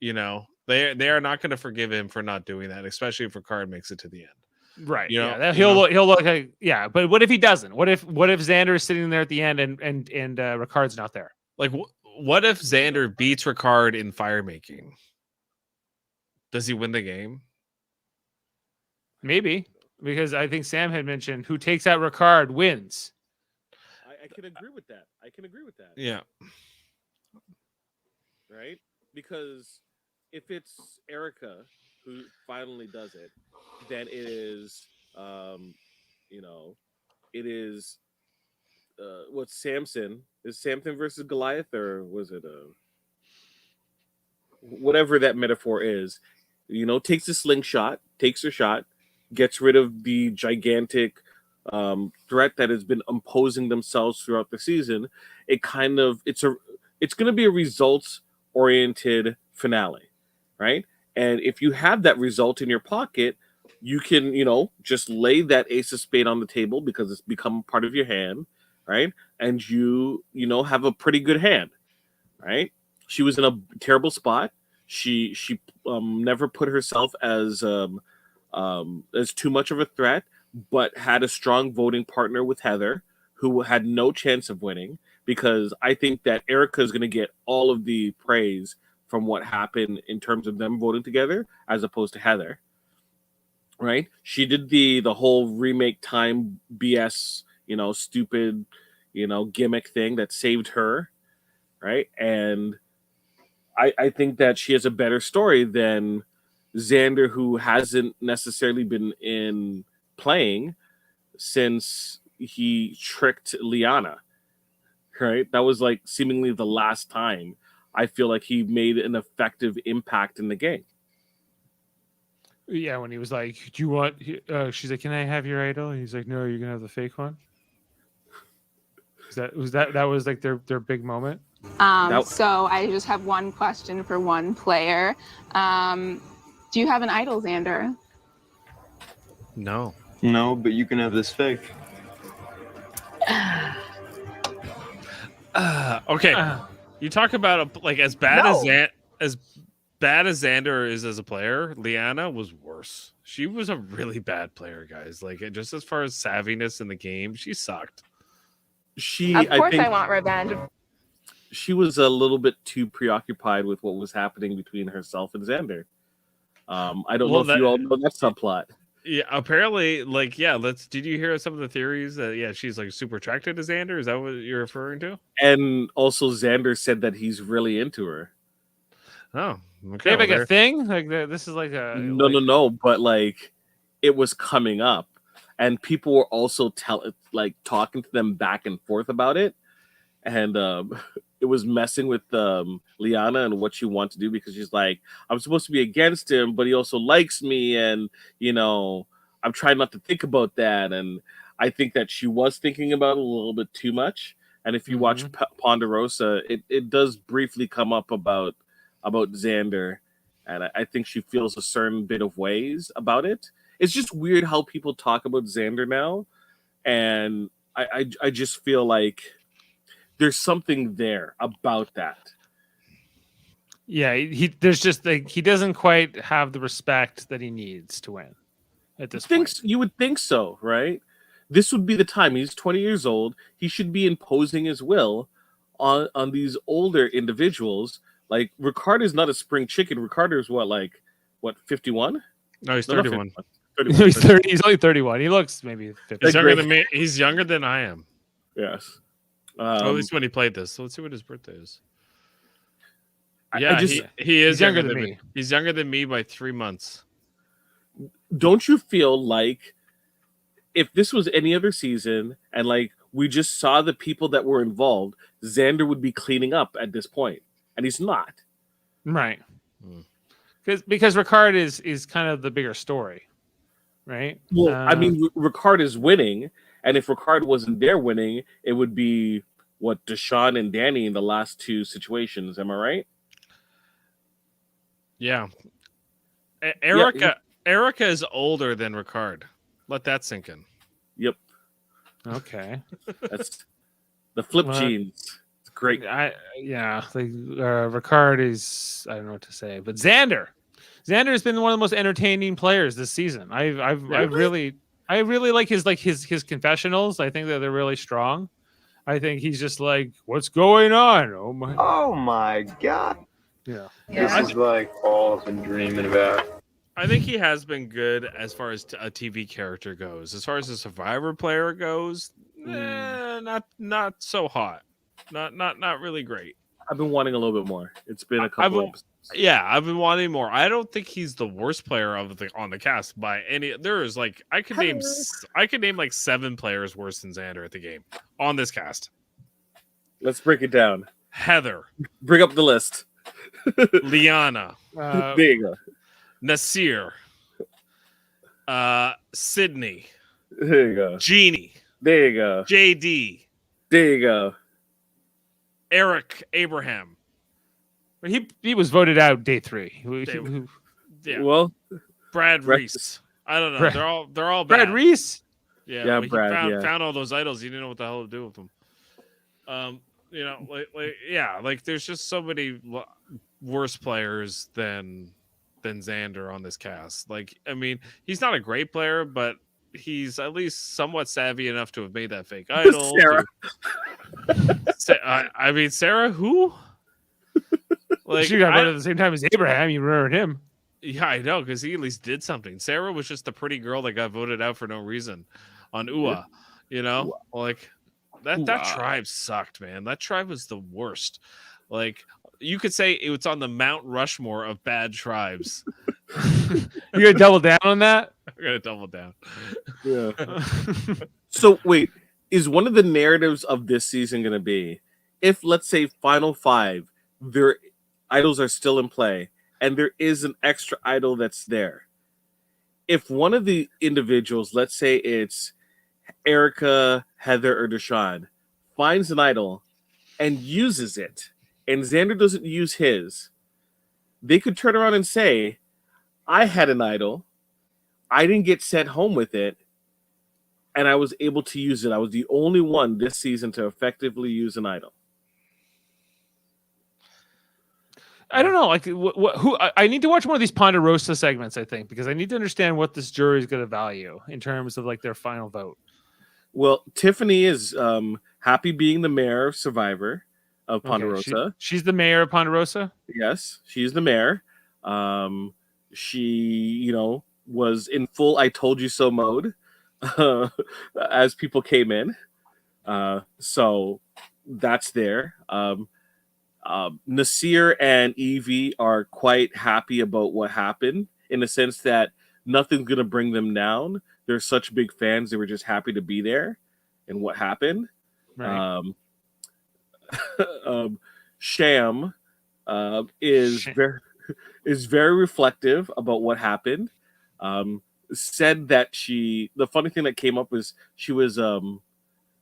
You know, they are not going to forgive him for not doing that, especially if Ricard makes it to the end. Right. You know, yeah. He'll look like But what if he doesn't? What if Xander is sitting there at the end and Ricard's not there? Like, what if Xander beats Ricard in fire making? Does he win the game? Maybe, because I think Sam had mentioned who takes out Ricard wins. I can agree with that. Yeah. Right? Because if it's Erica who finally does it, then it is, it is what's Samson? Is Samson versus Goliath, or was it whatever that metaphor is? Takes a slingshot, takes her shot, gets rid of the gigantic threat that has been imposing themselves throughout the season. It's going to be a results oriented finale, right? And if you have that result in your pocket, you can, just lay that ace of spade on the table because it's become part of your hand, right? And you have a pretty good hand, right? She was in a terrible spot. She never put herself as too much of a threat, but had a strong voting partner with Heather, who had no chance of winning, because I think that Erica is going to get all of the praise from what happened in terms of them voting together, as opposed to Heather, right? She did the whole remake time BS, stupid, gimmick thing that saved her, right? And I think that she has a better story than Xander, who hasn't necessarily been in playing since he tricked Liana, right? That was like seemingly the last time I feel like he made an effective impact in the game. Yeah, when he was like, "Do you want?" She's like, "Can I have your idol?" And he's like, "No, you're gonna have the fake one." That was like their big moment. So I just have one question for one player. Do you have an idol, Xander? No, but you can have this fake. Okay. You talk about as bad as Xander is as a player, Liana was worse. She was a really bad player, guys. Like, just as far as savviness in the game, she sucked. I want revenge. She was a little bit too preoccupied with what was happening between herself and Xander. I don't know if you all know that subplot. Yeah, apparently, did you hear some of the theories that, she's like super attracted to Xander? Is that what you're referring to? And also Xander said that he's really into her. Oh, okay. They have like a thing? Like this is like a... No, but like it was coming up. And people were also talking to them back and forth about it. And it was messing with Liana and what she wants to do, because she's like, I'm supposed to be against him, but he also likes me. And, I'm trying not to think about that. And I think that she was thinking about it a little bit too much. And if you watch Ponderosa, it does briefly come up about Xander, and I think she feels a certain bit of ways about it. It's just weird how people talk about Xander now, and I just feel like there's something there about that. Yeah, there's just like he doesn't quite have the respect that he needs to win at this point. You would think so, right? This would be the time. He's 20 years old. He should be imposing his will on these older individuals. Like Ricardo is not a spring chicken. Ricardo is what 51? No, he's No, not 31. 51. He's 30. He's only 31. He looks maybe 50. He's younger than me. He's younger than I am. Yes. At least when he played this. So let's see what his birthday is. I Yeah, just- he is he's younger than me. He's younger than me by 3 months. Don't you feel like if this was any other season and like we just saw the people that were involved, Xander would be cleaning up at this point, and he's not. Right. Because Ricard is kind of the bigger story, right? Well, I mean, Ricard is winning, and if Ricard wasn't there winning, it would be what Deshaun and Danny in the last two situations. Am I right? Yeah. Erica is older than Ricard. Let that sink in. Yep. Okay. That's the flip Well, genes. It's great. Ricard is, I don't know what to say, but Xander has been one of the most entertaining players this season. I really like his confessionals. I think that they're really strong. I think he's just like, what's going on? Oh my god. Yeah. This is like all I've been dreaming about. I think he has been good as far as a TV character goes. As far as a Survivor player goes, not so hot. Not really great. I've been wanting a little bit more. It's been a couple episodes. Yeah, I've been wanting more. I don't think he's the worst player on the cast by any. There is like I could name like 7 players worse than Xander at the game on this cast. Let's break it down. Heather, Bring up the list. Liana, There you go. Nasir, Sydney, There you go. Jeannie, There you go. JD, There you go. Eric Abraham. He was voted out day 3. Yeah. Well, Brad Reese. I don't know. Brad- They're all bad. Brad Reese. Yeah, Yeah, but Brad, he yeah. found all those idols. He didn't know what the hell to do with them. There's just so many worse players than Xander on this cast. Like, I mean, he's not a great player, but he's at least somewhat savvy enough to have made that fake idol. Sarah. I mean, Sarah, who? Like, She got voted at the same time as Abraham. You remembered him. yeah, I know, because he at least did something. Sarah was just a pretty girl that got voted out for no reason on UA. You know, like that tribe sucked, man. That tribe was the worst. Like, you could say it was on the Mount Rushmore of bad tribes. You gonna double down on that? I'm gonna double down. Yeah. So wait, is one of the narratives of this season going to be if, let's say, Final 5, their idols are still in play and there is an extra idol that's there? If one of the individuals, let's say it's Erica, Heather, or Deshaun, finds an idol and uses it, and Xander doesn't use his, they could turn around and say, I had an idol, I didn't get sent home with it, and I was able to use it. I was the only one this season to effectively use an idol. I don't know. Like, who? I need to watch one of these Ponderosa segments. I think because I need to understand what this jury is going to value in terms of like their final vote. Well, Tiffany is happy being the mayor of Survivor of Ponderosa. Okay, she's the mayor of Ponderosa. Yes, she's the mayor. She, was in full "I told you so" mode as people came in. So that's there. Nasir and Evie are quite happy about what happened in the sense that nothing's going to bring them down. They're such big fans. They were just happy to be there and what happened. Right. Sham is very reflective about what happened. said that the funny thing that came up was she was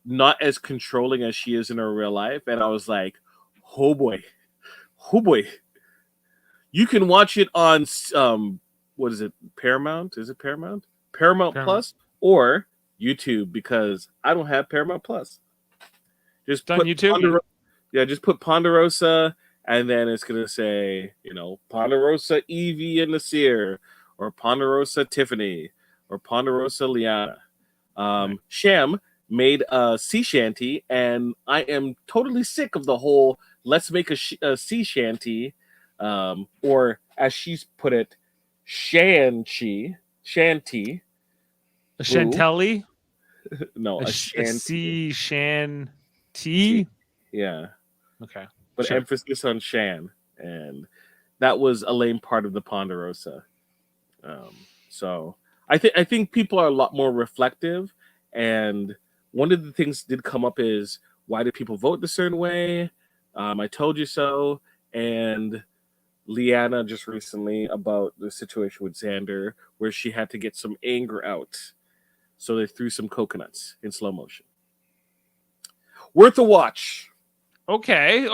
not as controlling as she is in her real life, and I was like, oh boy, you can watch it on what is it, Paramount? Is it Paramount? Paramount Plus or YouTube, because I don't have Paramount Plus. Just on YouTube. Just put Ponderosa, and then it's gonna say, Ponderosa Evie and Nasir, or Ponderosa Tiffany, or Ponderosa Liana. Sham made a sea shanty, and I am totally sick of the whole let's make a sea shanty, or as she's put it, shanty. A Chantelli? No, a shanty. sea shanty? Yeah. Okay. But sure. emphasis on Shan. And that was a lame part of the Ponderosa. So I think people are a lot more reflective. And one of the things that did come up is, why do people vote a certain way? I told you so. And Liana just recently about the situation with Xander, where she had to get some anger out. So they threw some coconuts in slow motion. Worth a watch. Okay,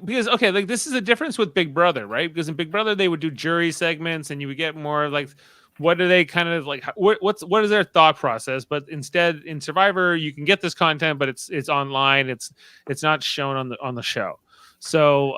because like this is a difference with Big Brother, right? Because in Big Brother they would do jury segments, and you would get more like, what do they kind of like? What is their thought process? But instead, in Survivor, you can get this content, but it's online. It's not shown on the show. So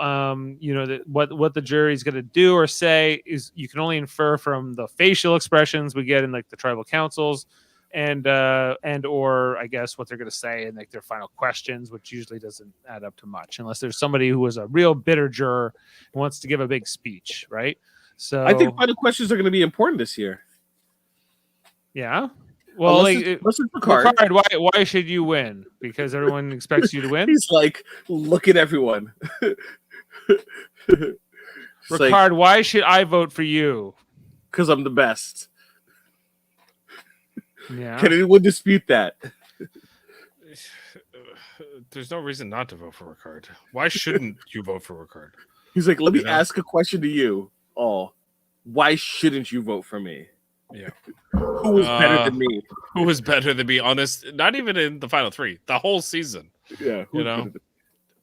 what the jury's going to do or say is you can only infer from the facial expressions we get in like the tribal councils, and or I guess what they're going to say in like their final questions, which usually doesn't add up to much unless there's somebody who was a real bitter juror and wants to give a big speech, right? So I think final questions are going to be important this year. Yeah. Well, unless it's Ricard. Why should you win? Because everyone expects you to win. He's like, look at everyone. Ricard, why should I vote for you? Because I'm the best. Yeah. Can anyone dispute that? There's no reason not to vote for Ricard. Why shouldn't you vote for Ricard? He's like, let me ask a question to you all. Why shouldn't you vote for me? Yeah. Who was better than me? Who was better than me? Honest, not even in the final three, the whole season. Yeah. You know?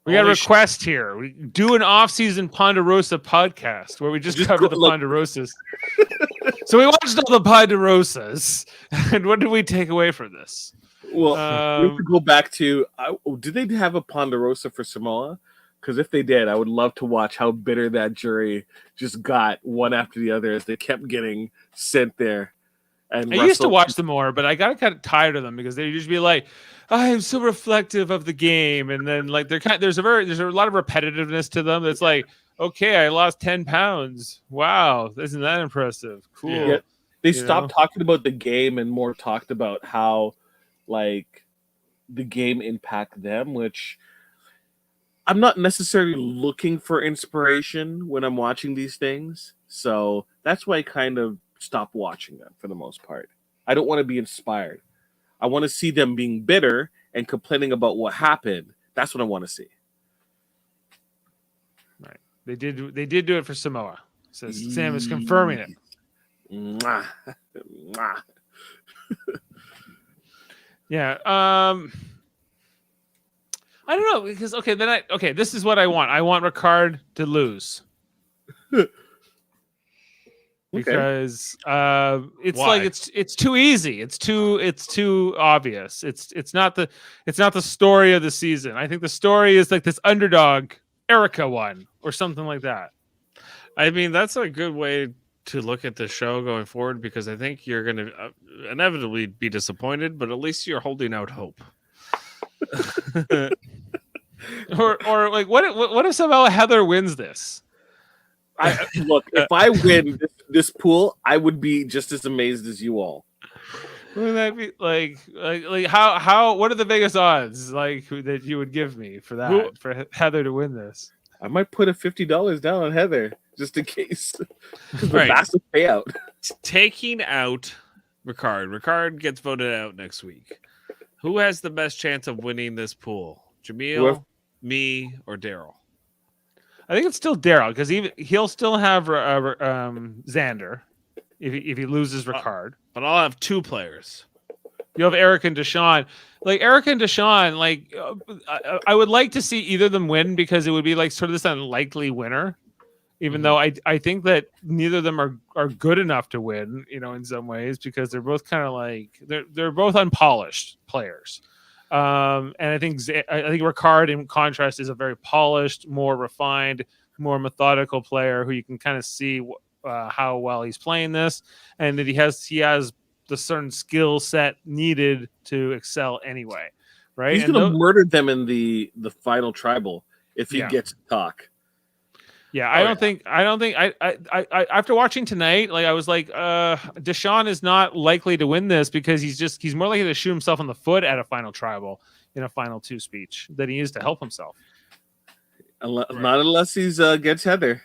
We got a request here. We do an off-season Ponderosa podcast where we just cover the Ponderosas. So we watched all the Ponderosas, and what did we take away from this? Well, we have to go back to, did they have a Ponderosa for Samoa? Because if they did, I would love to watch how bitter that jury just got one after the other as they kept getting sent there. And I used to watch them more, but I got kind of tired of them because they used to be like, I am so reflective of the game, and then like there's a lot of repetitiveness to them. That's like, okay, I lost 10 pounds. Wow, isn't that impressive? Cool. Yeah. They stopped talking about the game and more talked about how like the game impact them, which I'm not necessarily looking for inspiration when I'm watching these things. So that's why I kind of stopped watching them for the most part. I don't want to be inspired. I want to see them being bitter and complaining about what happened. That's what I want to see. Right. They did do it for Samoa. Says Sam is confirming it. Mwah. Mwah. Yeah. I don't know because this is what I want. I want Ricard to lose. Because it's Why? like it's too easy. It's too obvious. It's not the story of the season. I think the story is like this underdog Erica won or something like that. I mean, that's a good way to look at the show going forward because I think you're going to inevitably be disappointed, but at least you're holding out hope. or like what if somehow Heather wins this? Look, if I win this pool, I would be just as amazed as you all. Wouldn't that be like how what are the Vegas odds like that you would give me for that for Heather to win this? I might put a $50 down on Heather just in case. Right. Massive payout. Taking out Ricard. Ricard gets voted out next week. Who has the best chance of winning this pool? Jaemeel, me, or Daryl? I think it's still Daryl because he'll still have Xander. if he loses Ricard. But I'll have 2 players. You have Eric and Deshaun. Like Eric and Deshaun, like I would like to see either of them win because it would be like sort of this unlikely winner. Even though I think that neither of them are good enough to win, in some ways, because they're both kind of like they're both unpolished players. And I think Ricard, in contrast, is a very polished, more refined, more methodical player who you can kind of see how well he's playing this, and that he has the certain skill set needed to excel anyway. Right? He's going to murder them in the final tribal if he gets to talk. Yeah, I don't think I after watching tonight, like I was like, Deshaun is not likely to win this because he's more likely to shoot himself in the foot at a final tribal in a final 2 speech than he is to help himself. Not unless he's gets Heather.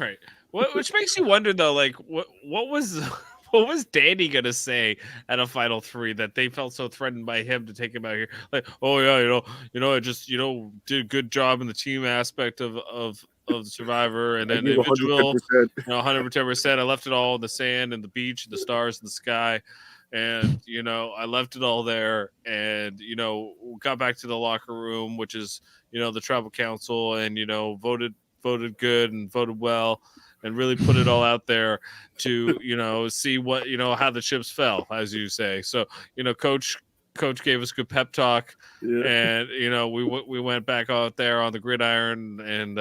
Right. Which makes you wonder though, like what was Danny gonna say at a final 3 that they felt so threatened by him to take him out here? Like, oh yeah, I just did a good job in the team aspect of the Survivor, and then individual, 110%. I left it all in the sand and the beach and the stars and the sky, and I left it all there, and got back to the locker room, which is the tribal council, and voted good and voted well, and really put it all out there to see what how the chips fell, as you say. So coach gave us good pep talk, and we went back out there on the gridiron and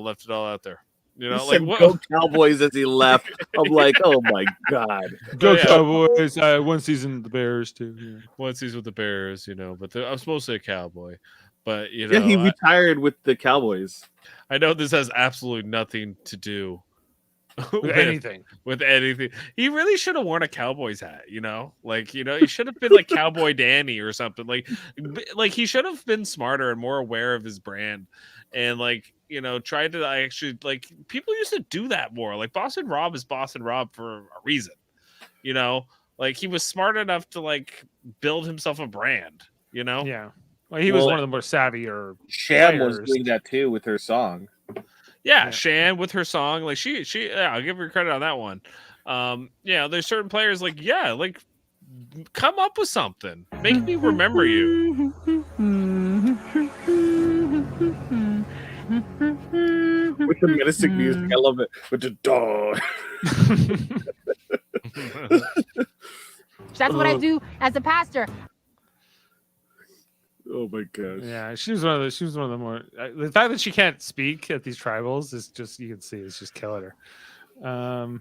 left it all out there. Like what? Go Cowboys as he left. I'm like, oh my god, go Cowboys! 1 season with the Bears too. Yeah. 1 season with the Bears, but I'm supposed to say Cowboy. But he retired with the Cowboys. I know this has absolutely nothing to do with anything. With anything, he really should have worn a Cowboys hat. He should have been like Cowboy Danny or something. Like he should have been smarter and more aware of his brand, and tried to actually people used to do that more. Like Boston Rob is Boston Rob for a reason. Like he was smart enough to build himself a brand. Yeah. Well, he was one of the more savvier. Sham was doing that too with her song. Yeah, Shan with her song, like she I'll give her credit on that one. There's certain players come up with something, make me remember you. With the menacing music, I love it. With the dog. That's what I do as a pastor. Oh my gosh. Yeah, she was one of the more. The fact that she can't speak at these tribals is just, you can see, it's just killing her.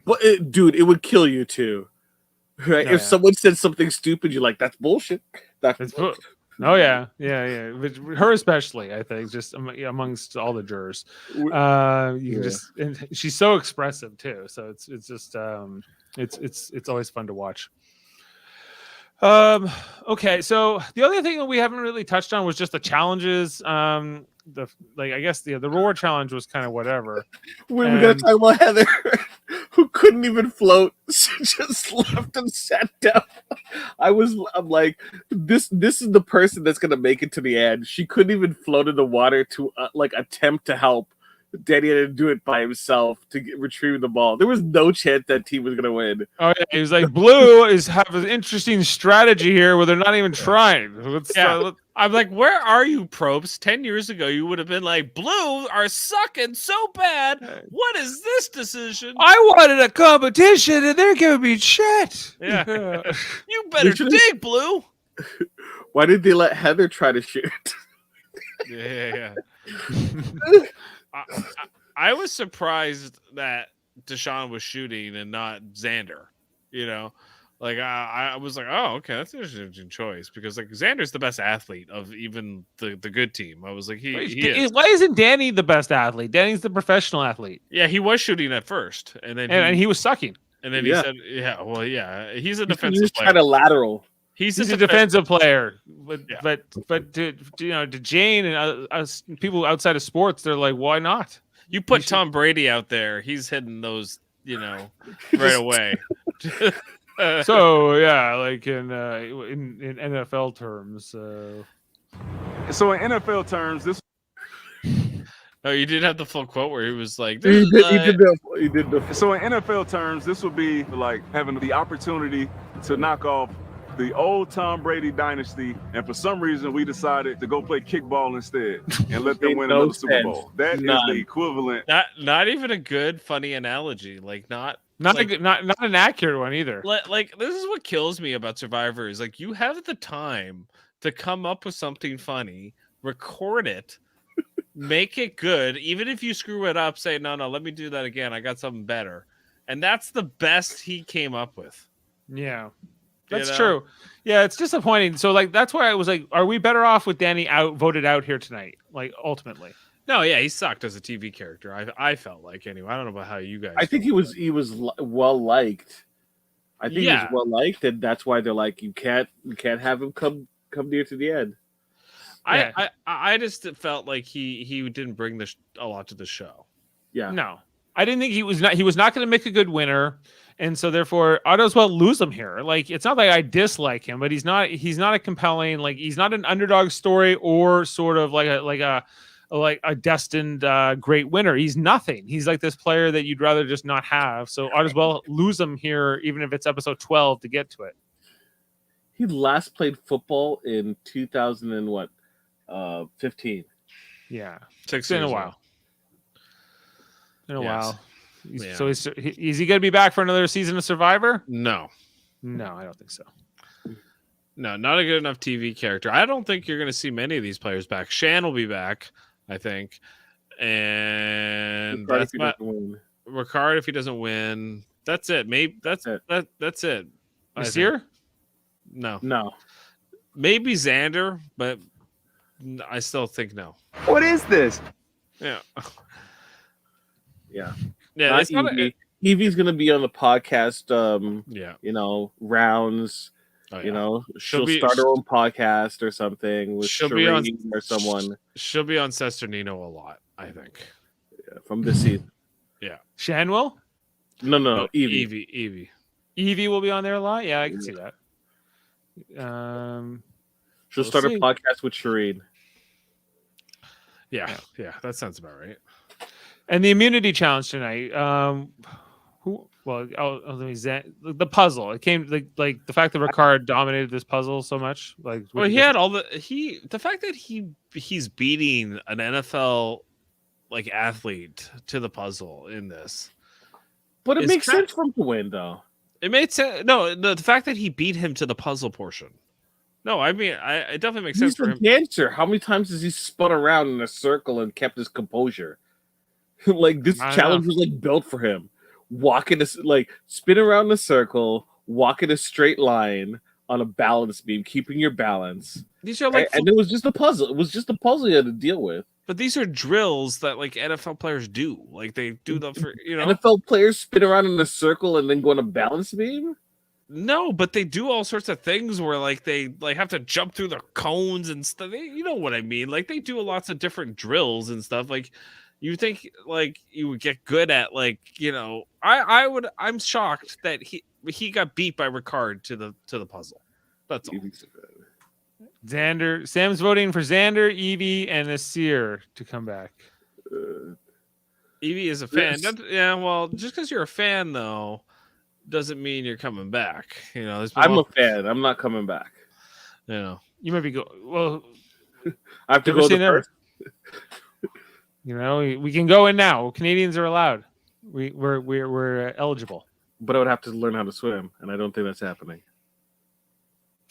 But dude, it would kill you too, right? If someone said something stupid, you're like, "That's bullshit." That's bullshit. Oh yeah. But her especially, I think, just amongst all the jurors, you can just. And she's so expressive too, so it's just it's always fun to watch. Okay, so the other thing that we haven't really touched on was just the challenges. I guess the reward challenge was kind of whatever. We gotta talk about Heather, who couldn't even float. She just left and sat down. I'm like, this is the person that's gonna make it to the end. She couldn't even float in the water to attempt to help. Danny had to do it by himself to retrieve the ball. There was no chance that team was going to win. Oh, yeah. He was like, Blue have an interesting strategy here where they're not even trying. I'm like, where are you, Probst? 10 years ago, you would have been like, Blue are sucking so bad. What is this decision? I wanted a competition, and they're giving me shit. Yeah. You better dig, Blue. Why did they let Heather try to shoot? Yeah. I was surprised that Deshaun was shooting and not Xander. I was like, oh, okay, that's an interesting choice because Xander's the best athlete of even the good team. I was like, he is. Why isn't Danny the best athlete? Danny's the professional athlete. Yeah, he was shooting at first, and then he was sucking. And then he said, he's a defensive player. Kind of lateral. He's a defensive player, but to Jane and us people outside of sports, they're like, why not? You put Tom Brady out there, he's hitting those, right away. So yeah, like in NFL terms. So in NFL terms, this. Oh, you did have the full quote where he was like, He did the So in NFL terms, this would be like having the opportunity to knock off the old Tom Brady dynasty, and for some reason we decided to go play kickball instead and let them win another Super Bowl. That is the equivalent. Not even a good, funny analogy. Like not an accurate one either. Like this is what kills me about Survivor is like you have the time to come up with something funny, record it, make it good. Even if you screw it up, say no, let me do that again. I got something better, and that's the best he came up with. Yeah. That's true. Yeah, it's disappointing. So like that's why I was like, are we better off with Danny voted out here tonight? Like ultimately. No, yeah, he sucked as a TV character. I felt like anyway. I don't know about how you guys. I think he was well liked. I think he was well liked, and that's why they're like, you can't have him come near to the end. I just felt like he didn't bring a lot to the show. Yeah. No, I didn't think he was not going to make a good winner. And so therefore I'd as well lose him here. Like, it's not like I dislike him, but he's not a compelling, like he's not an underdog story or sort of like a destined great winner. He's nothing. He's like this player that you'd rather just not have. So I'd as well lose him here, even if it's episode 12 to get to it. He last played football in 2015. Yeah. 6 years. In a while. In a while. Yeah. So is he going to be back for another season of Survivor? No, I don't think so. No, not a good enough TV character. I don't think you're going to see many of these players back. Shan will be back, I think, and Ricard if he doesn't win. That's it. Maybe that's it. That's it. This year? No. Maybe Xander, but I still think no. What is this? Yeah. Yeah. Yeah, not it's not Evie. Evie's gonna be on the podcast. Yeah. Rounds. Oh, yeah. You know, she'll start her own podcast or something with Shireen or someone. She'll be on Sesternino a lot, I think. Yeah, from this season. Yeah. Shanwell? No, Evie. Evie will be on there a lot. Yeah, I can see that. She'll start a podcast with Shireen. Yeah, that sounds about right. And the immunity challenge tonight. The puzzle. It came like the fact that Ricard dominated this puzzle so much. Like, well, he had the fact that he's beating an NFL like athlete to the puzzle in this. But it makes sense for him to win, though. It made sense. No, the fact that he beat him to the puzzle portion. No, I mean, it definitely makes sense for him. He's a dancer. How many times has he spun around in a circle and kept his composure? Like, this challenge was like built for him. Spin around in a circle, walk in a straight line on a balance beam, keeping your balance. These are and it was just a puzzle. It was just a puzzle you had to deal with. But these are drills that like NFL players do. Like they do them for NFL players spin around in a circle and then go on a balance beam. No, but they do all sorts of things where like they like have to jump through the cones and stuff. You know what I mean? Like they do lots of different drills and stuff. Like you think like you would get good at I'm shocked that he got beat by Ricard to the puzzle. That's all. Xander. Sam's voting for Xander, Evie, and Nasir to come back. Evie is a fan. Well, just because you're a fan though doesn't mean you're coming back. You know, I'm a fan. I'm not coming back. You know, you might be well. I have to go first. You know, we can go in now. Canadians are allowed. We're eligible. But I would have to learn how to swim, and I don't think that's happening.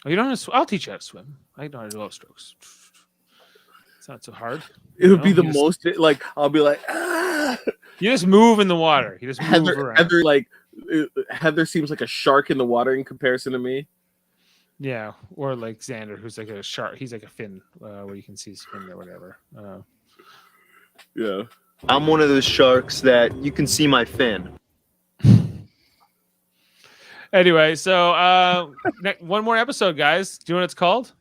Oh, you don't know how to swim? I'll teach you how to swim. I know how to do all strokes. It's not so hard. It would be the most like I'll be like, ah. You just move in the water. You just move around. Heather seems like a shark in the water in comparison to me. Yeah, or like Xander, who's like a shark. He's like a fin, where you can see his fin or whatever. Yeah. I'm one of those sharks that you can see my fin. Anyway, so one more episode, guys. Do you know what it's called?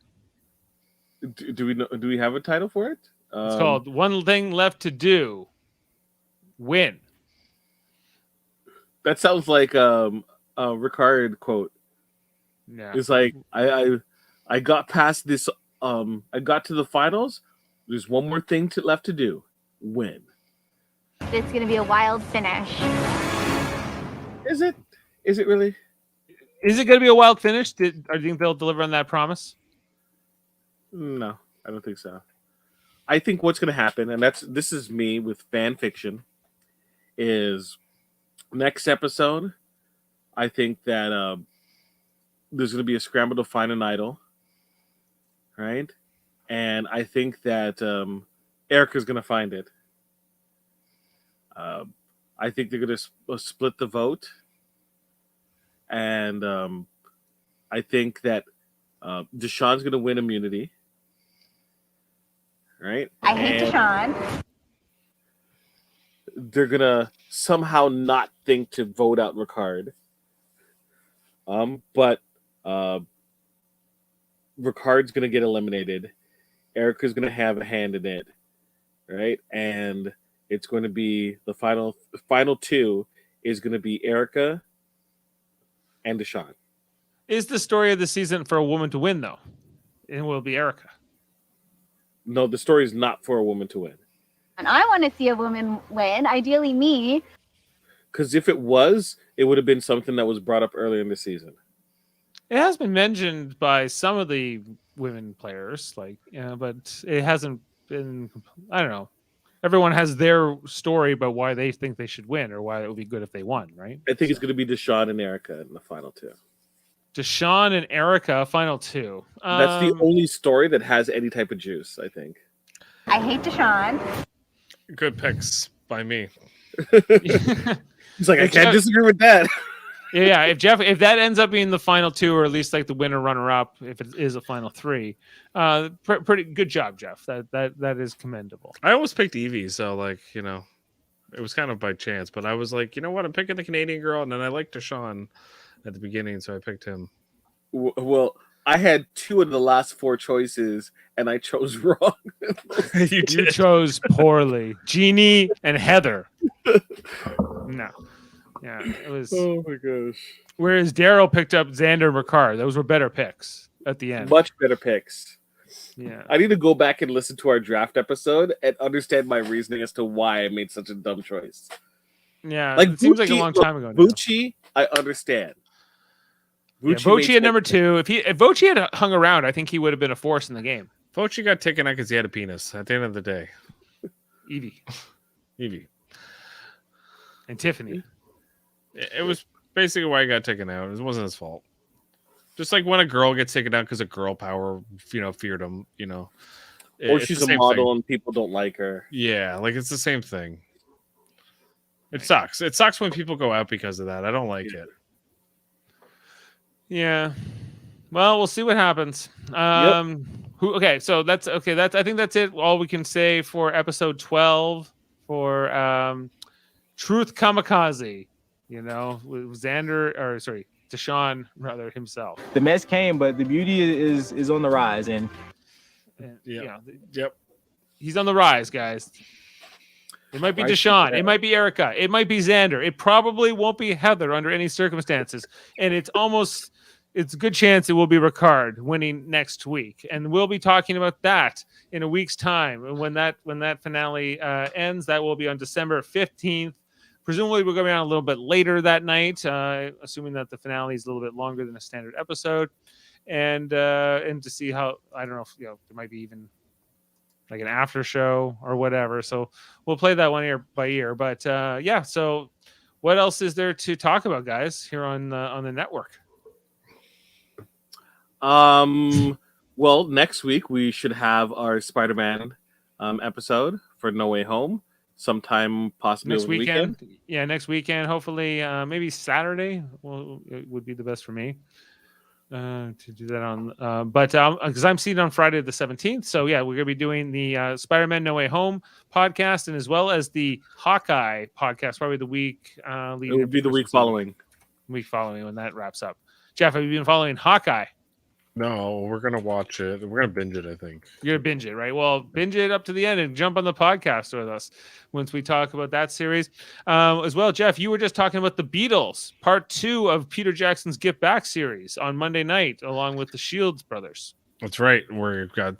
Do we know? Do we have a title for it? It's called One Thing Left to Do. Win. That sounds like a Ricard quote. Yeah. It's like I got past this. I got to the finals. There's one more thing left to do. win. It's going to be a wild finish. Is it? Is it really? Is it going to be a wild finish? Do you think they'll deliver on that promise? No, I don't think so. I think what's going to happen, and this is me with fan fiction, is next episode, I think that there's going to be a scramble to find an idol, right? And I think that Erica's going to find it. I think they're going to split the vote. And I think that Deshaun's going to win immunity. Right? I hate Deshaun. They're going to somehow not think to vote out Ricard. But Ricard's going to get eliminated. Erica's going to have a hand in it. Right? And it's going to be the final two is going to be Erica and Deshaun. Is the story of the season for a woman to win, though? It will be Erica. No, the story is not for a woman to win. And I want to see a woman win, ideally me. Because if it was, it would have been something that was brought up earlier in the season. It has been mentioned by some of the women players, but it hasn't been. I don't know. Everyone has their story about why they think they should win or why it would be good if they won, right? I think it's going to be Deshaun and Erica in the final two. Deshaun and Erica, final two. That's the only story that has any type of juice, I think. I hate Deshaun. Good picks by me. He's like, I can't disagree with that. Yeah, if that ends up being the final two, or at least like the winner runner up, if it is a final three, pretty good job, Jeff. That is commendable. I almost picked Evie, so it was kind of by chance. But I was like, you know what, I'm picking the Canadian girl, and then I liked Deshaun at the beginning, so I picked him. Well, I had two of the last four choices, and I chose wrong. You chose poorly. Jeannie and Heather. No. Yeah, it was. Oh my gosh. Whereas Daryl picked up Xander and Ricard. Those were better picks at the end. Much better picks. Yeah. I need to go back and listen to our draft episode and understand my reasoning as to why I made such a dumb choice. Yeah, like it seems like a long time ago. Bucci, I understand. Voci at number two. If Voci had hung around, I think he would have been a force in the game. Voci got taken out because he had a penis. At the end of the day, Evie and Tiffany. It was basically why he got taken out. It wasn't his fault. Just like when a girl gets taken out because of girl power, feared him. Or she's a model and people don't like her. Yeah, it's the same thing. It sucks. It sucks when people go out because of that. I don't like it. Yeah. Well, we'll see what happens. Okay, so that's okay. I think that's it. All we can say for episode 12 for Truth Kamikaze. With Deshaun rather himself. The mess came, but the beauty is on the rise, and he's on the rise, guys. It might be Deshaun. It might be Erica. It might be Xander. It probably won't be Heather under any circumstances. And it's a good chance it will be Ricard winning next week. And we'll be talking about that in a week's time. And when that finale ends, that will be on December 15th. Presumably, we're going to be on a little bit later that night, assuming that the finale is a little bit longer than a standard episode. And to see how, I don't know if there might be even like an after show or whatever. So we'll play that one ear by ear. But so what else is there to talk about, guys, here on the network? Well, next week we should have our Spider-Man episode for No Way Home. Sometime possibly next weekend. Yeah, next weekend. Hopefully, maybe Saturday it would be the best for me to do that on. But because I'm seated on Friday the 17th, so yeah, we're gonna be doing the Spider-Man No Way Home podcast, and as well as the Hawkeye podcast. Probably the week. It would be the week following. Week following when that wraps up. Jeff, have you been following Hawkeye? No, we're gonna watch it. We're gonna binge it, I think. You're gonna binge it, right? Well, binge it up to the end and jump on the podcast with us once we talk about that series. As well, Jeff, you were just talking about the Beatles, part 2 of Peter Jackson's Get Back series on Monday night, along with the Shields brothers. That's right. We've got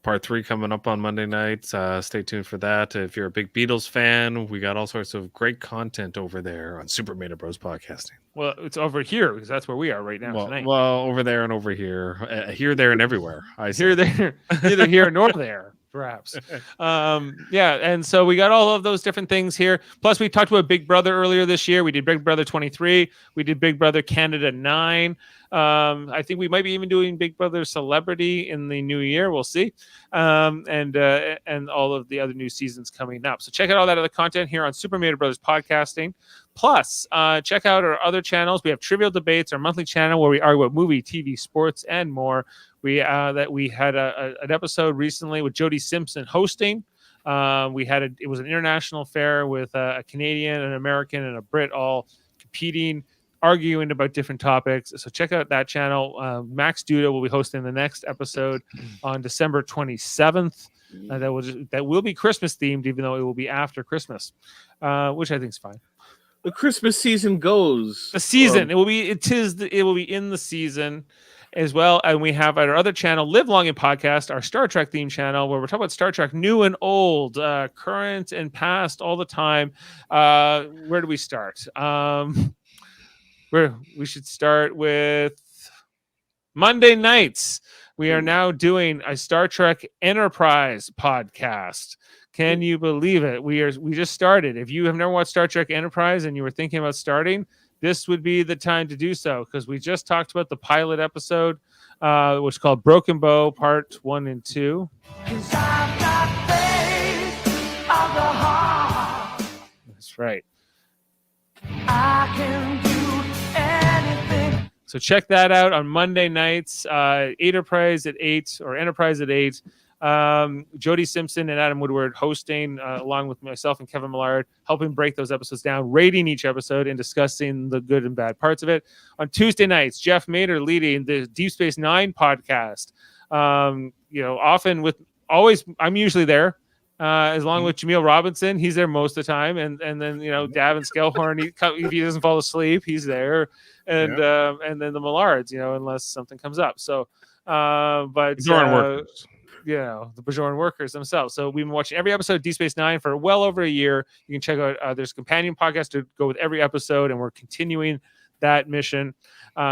part 3 coming up on Monday night. Stay tuned for that. If you're a big Beatles fan, we got all sorts of great content over there on Super Mario Bros. Podcasting. Well, it's over here because that's where we are right now tonight. Well, over there and over here, here, there, and everywhere. Here, there, neither here nor there, perhaps. Yeah, and so we got all of those different things here. Plus, we talked about Big Brother earlier this year. We did Big Brother 23. We did Big Brother Canada 9. I think we might be even doing Big Brother Celebrity in the new year. We'll see. And all of the other new seasons coming up. So check out all that other content here on Super Mario Brothers Podcasting. Plus, check out our other channels. We have Trivial Debates, our monthly channel where we argue about movie, TV, sports, and more. We had an episode recently with Jody Simpson hosting. It was an international affair with a Canadian, an American, and a Brit all competing, arguing about different topics. So check out that channel. Max Duda will be hosting the next episode on December 27th. That will be Christmas themed, even though it will be after Christmas, which I think is fine. The Christmas season goes. The season it will be in the season as well. And we have our other channel, Live Long and Podcast, our Star Trek themed channel, where we're talking about Star Trek, new and old, current and past, all the time. Where do we start? We should start with Monday nights. We are now doing a Star Trek Enterprise podcast. Can you believe it? We just started. If you have never watched Star Trek Enterprise and you were thinking about starting, this would be the time to do so, because we just talked about the pilot episode, which is called Broken Bow Part 1 and 2. That's right. So check that out on Monday nights, Enterprise at 8 or Enterprise at 8. Jody Simpson and Adam Woodward hosting, along with myself and Kevin Millard, helping break those episodes down, rating each episode and discussing the good and bad parts of it. On Tuesday nights, Jeff Mader leading the Deep Space Nine podcast. Often I'm usually there. As long with Jaemeel Robinson, he's there most of the time, and then Davin Skellhorn, if he doesn't fall asleep, he's there, and then the Millards, unless something comes up. So, but the Bajoran workers themselves. So we've been watching every episode of Deep Space Nine for well over a year. You can check out there's a companion podcast to go with every episode, and we're continuing that mission.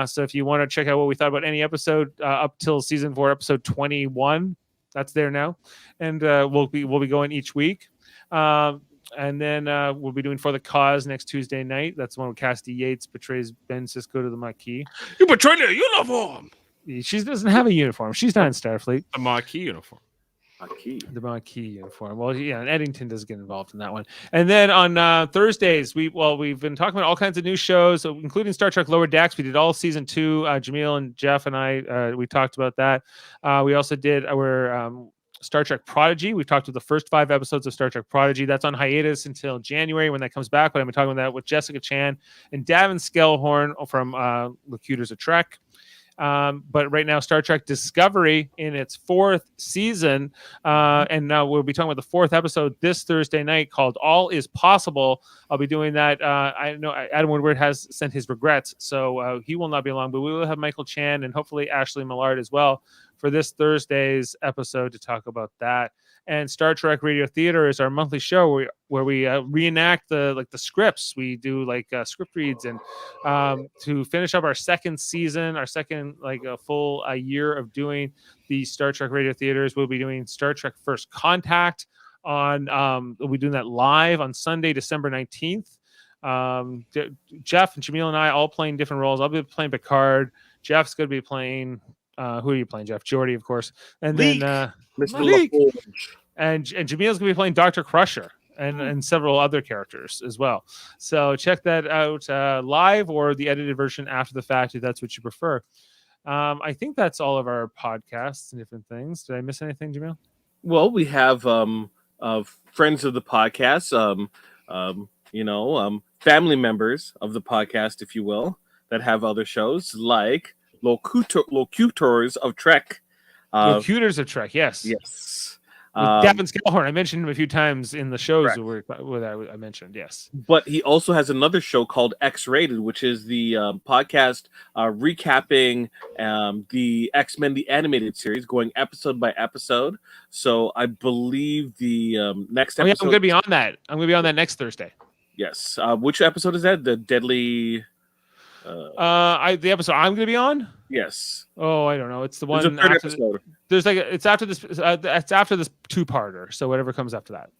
So if you want to check out what we thought about any episode up till season 4, episode 21. That's there now, and we'll be going each week, and then we'll be doing For the Cause next Tuesday night. That's the one where Cassidy Yates betrays Ben Sisko to the Maquis. You betrayed a uniform. She doesn't have a uniform. She's not in Starfleet. A Maquis uniform. The Maquis uniform. Well, yeah, and Eddington does get involved in that one. And then on Thursdays, we've been talking about all kinds of new shows, including Star Trek Lower Decks. We did all season 2. Jaemeel and Jeff and I, we talked about that. We also did our Star Trek Prodigy. We've talked about the first 5 episodes of Star Trek Prodigy. That's on hiatus until January when that comes back. But I've been talking about that with Jessica Chan and Davin Skellhorn from Locutors of Trek. But right now, Star Trek Discovery in its 4th season, and now we'll be talking about the 4th episode this Thursday night called All Is Possible. I'll be doing that. I know Adam Woodward has sent his regrets, so he will not be along, but we will have Michael Chan and hopefully Ashley Millard as well for this Thursday's episode to talk about that. And Star Trek Radio Theater is our monthly show where we reenact the scripts. We do script reads, and to finish up our second season, our second a full year of doing the Star Trek Radio Theaters, we'll be doing Star Trek First Contact on. We'll be doing that live on Sunday, December 19th. Jeff and Jaemeel and I all playing different roles. I'll be playing Picard. Jeff's going to be playing. Who are you playing, Jeff? Geordi, of course. And Leak. then Mr. Leak. LaForge. And Jameel's going to be playing Dr. Crusher and several other characters as well. So check that out live or the edited version after the fact if that's what you prefer. I think that's all of our podcasts and different things. Did I miss anything, Jaemeel? Well, we have friends of the podcast, family members of the podcast, if you will, that have other shows like Locutors of Trek. Locutors of Trek, yes. Yes. Gavin Scalhorn, I mentioned him a few times in the shows Correct. where I mentioned. Yes, But he also has another show called X-Rated, which is the podcast recapping the X-Men the animated series, going episode by episode. So I believe the next oh yeah, episode. I'm gonna be on that. I'm gonna be on that next Thursday. Yes. Which episode is that? The Deadly. The episode I'm gonna be on. Yes. Oh, I don't know. It's the There's one a third after. episode. There's like it's after this. It's after this two-parter. So whatever comes after that.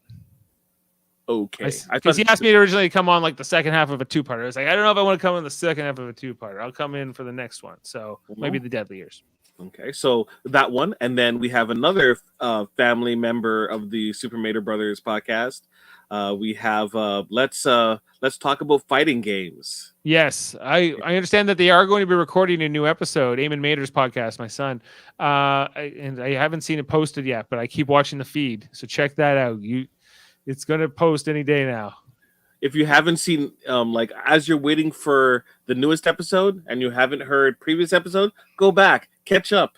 Okay. Because he asked me to originally come on like the second half of a two-parter. I was like, I don't know if I want to come in the second half of a two-parter. I'll come in for the next one. So maybe the Deadly Years. Okay, so that one, and then we have another family member of the Super Mater Brothers podcast. We have let's talk about fighting games. Yes, I understand that they are going to be recording a new episode. Eamon Mater's podcast, my son, and I haven't seen it posted yet, but I keep watching the feed, so check that out. It's going to post any day now. If you haven't seen, like as you're waiting for the newest episode and you haven't heard previous episode, go back, catch up,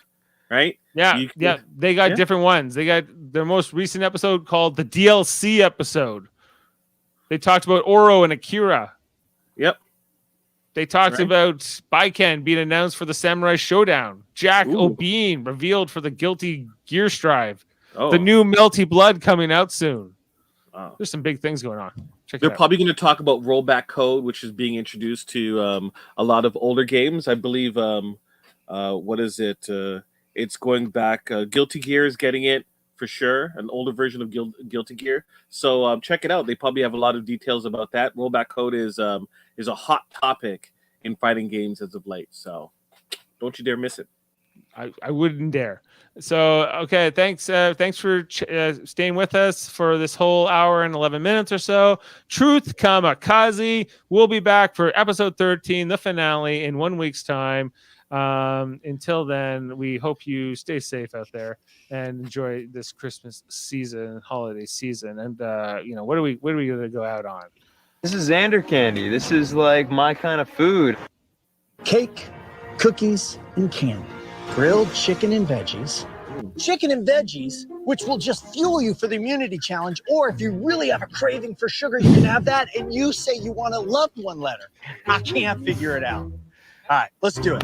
right? Yeah, they got different ones. They got their most recent episode called the DLC episode. They talked about Oro and Akira. Yep. They talked about Baiken being announced for the Samurai Showdown. Jack O'Bean revealed for the Guilty Gear Strive. The new Melty Blood coming out soon. Wow. There's some big things going on. They're probably going to talk about rollback code, which is being introduced to a lot of older games. I believe, what is it? It's going back. Guilty Gear is getting it for sure, an older version of Guilty Gear. So check it out. They probably have a lot of details about that. Rollback code is a hot topic in fighting games as of late. So don't you dare miss it. I wouldn't dare. So, okay, thanks for staying with us for this whole hour and 11 minutes or so. Truth Kamikaze. We'll be back for episode 13, the finale, in 1 week's time. Until then, we hope you stay safe out there and enjoy this Christmas season, holiday season. And what are we going to go out on? This is Xander candy. This is like my kind of food. Cake, cookies, and candy. Grilled chicken and veggies. Chicken and veggies, which will just fuel you for the immunity challenge. Or if you really have a craving for sugar, you can have that. And you say you want a loved one letter. I can't figure it out. All right, let's do it.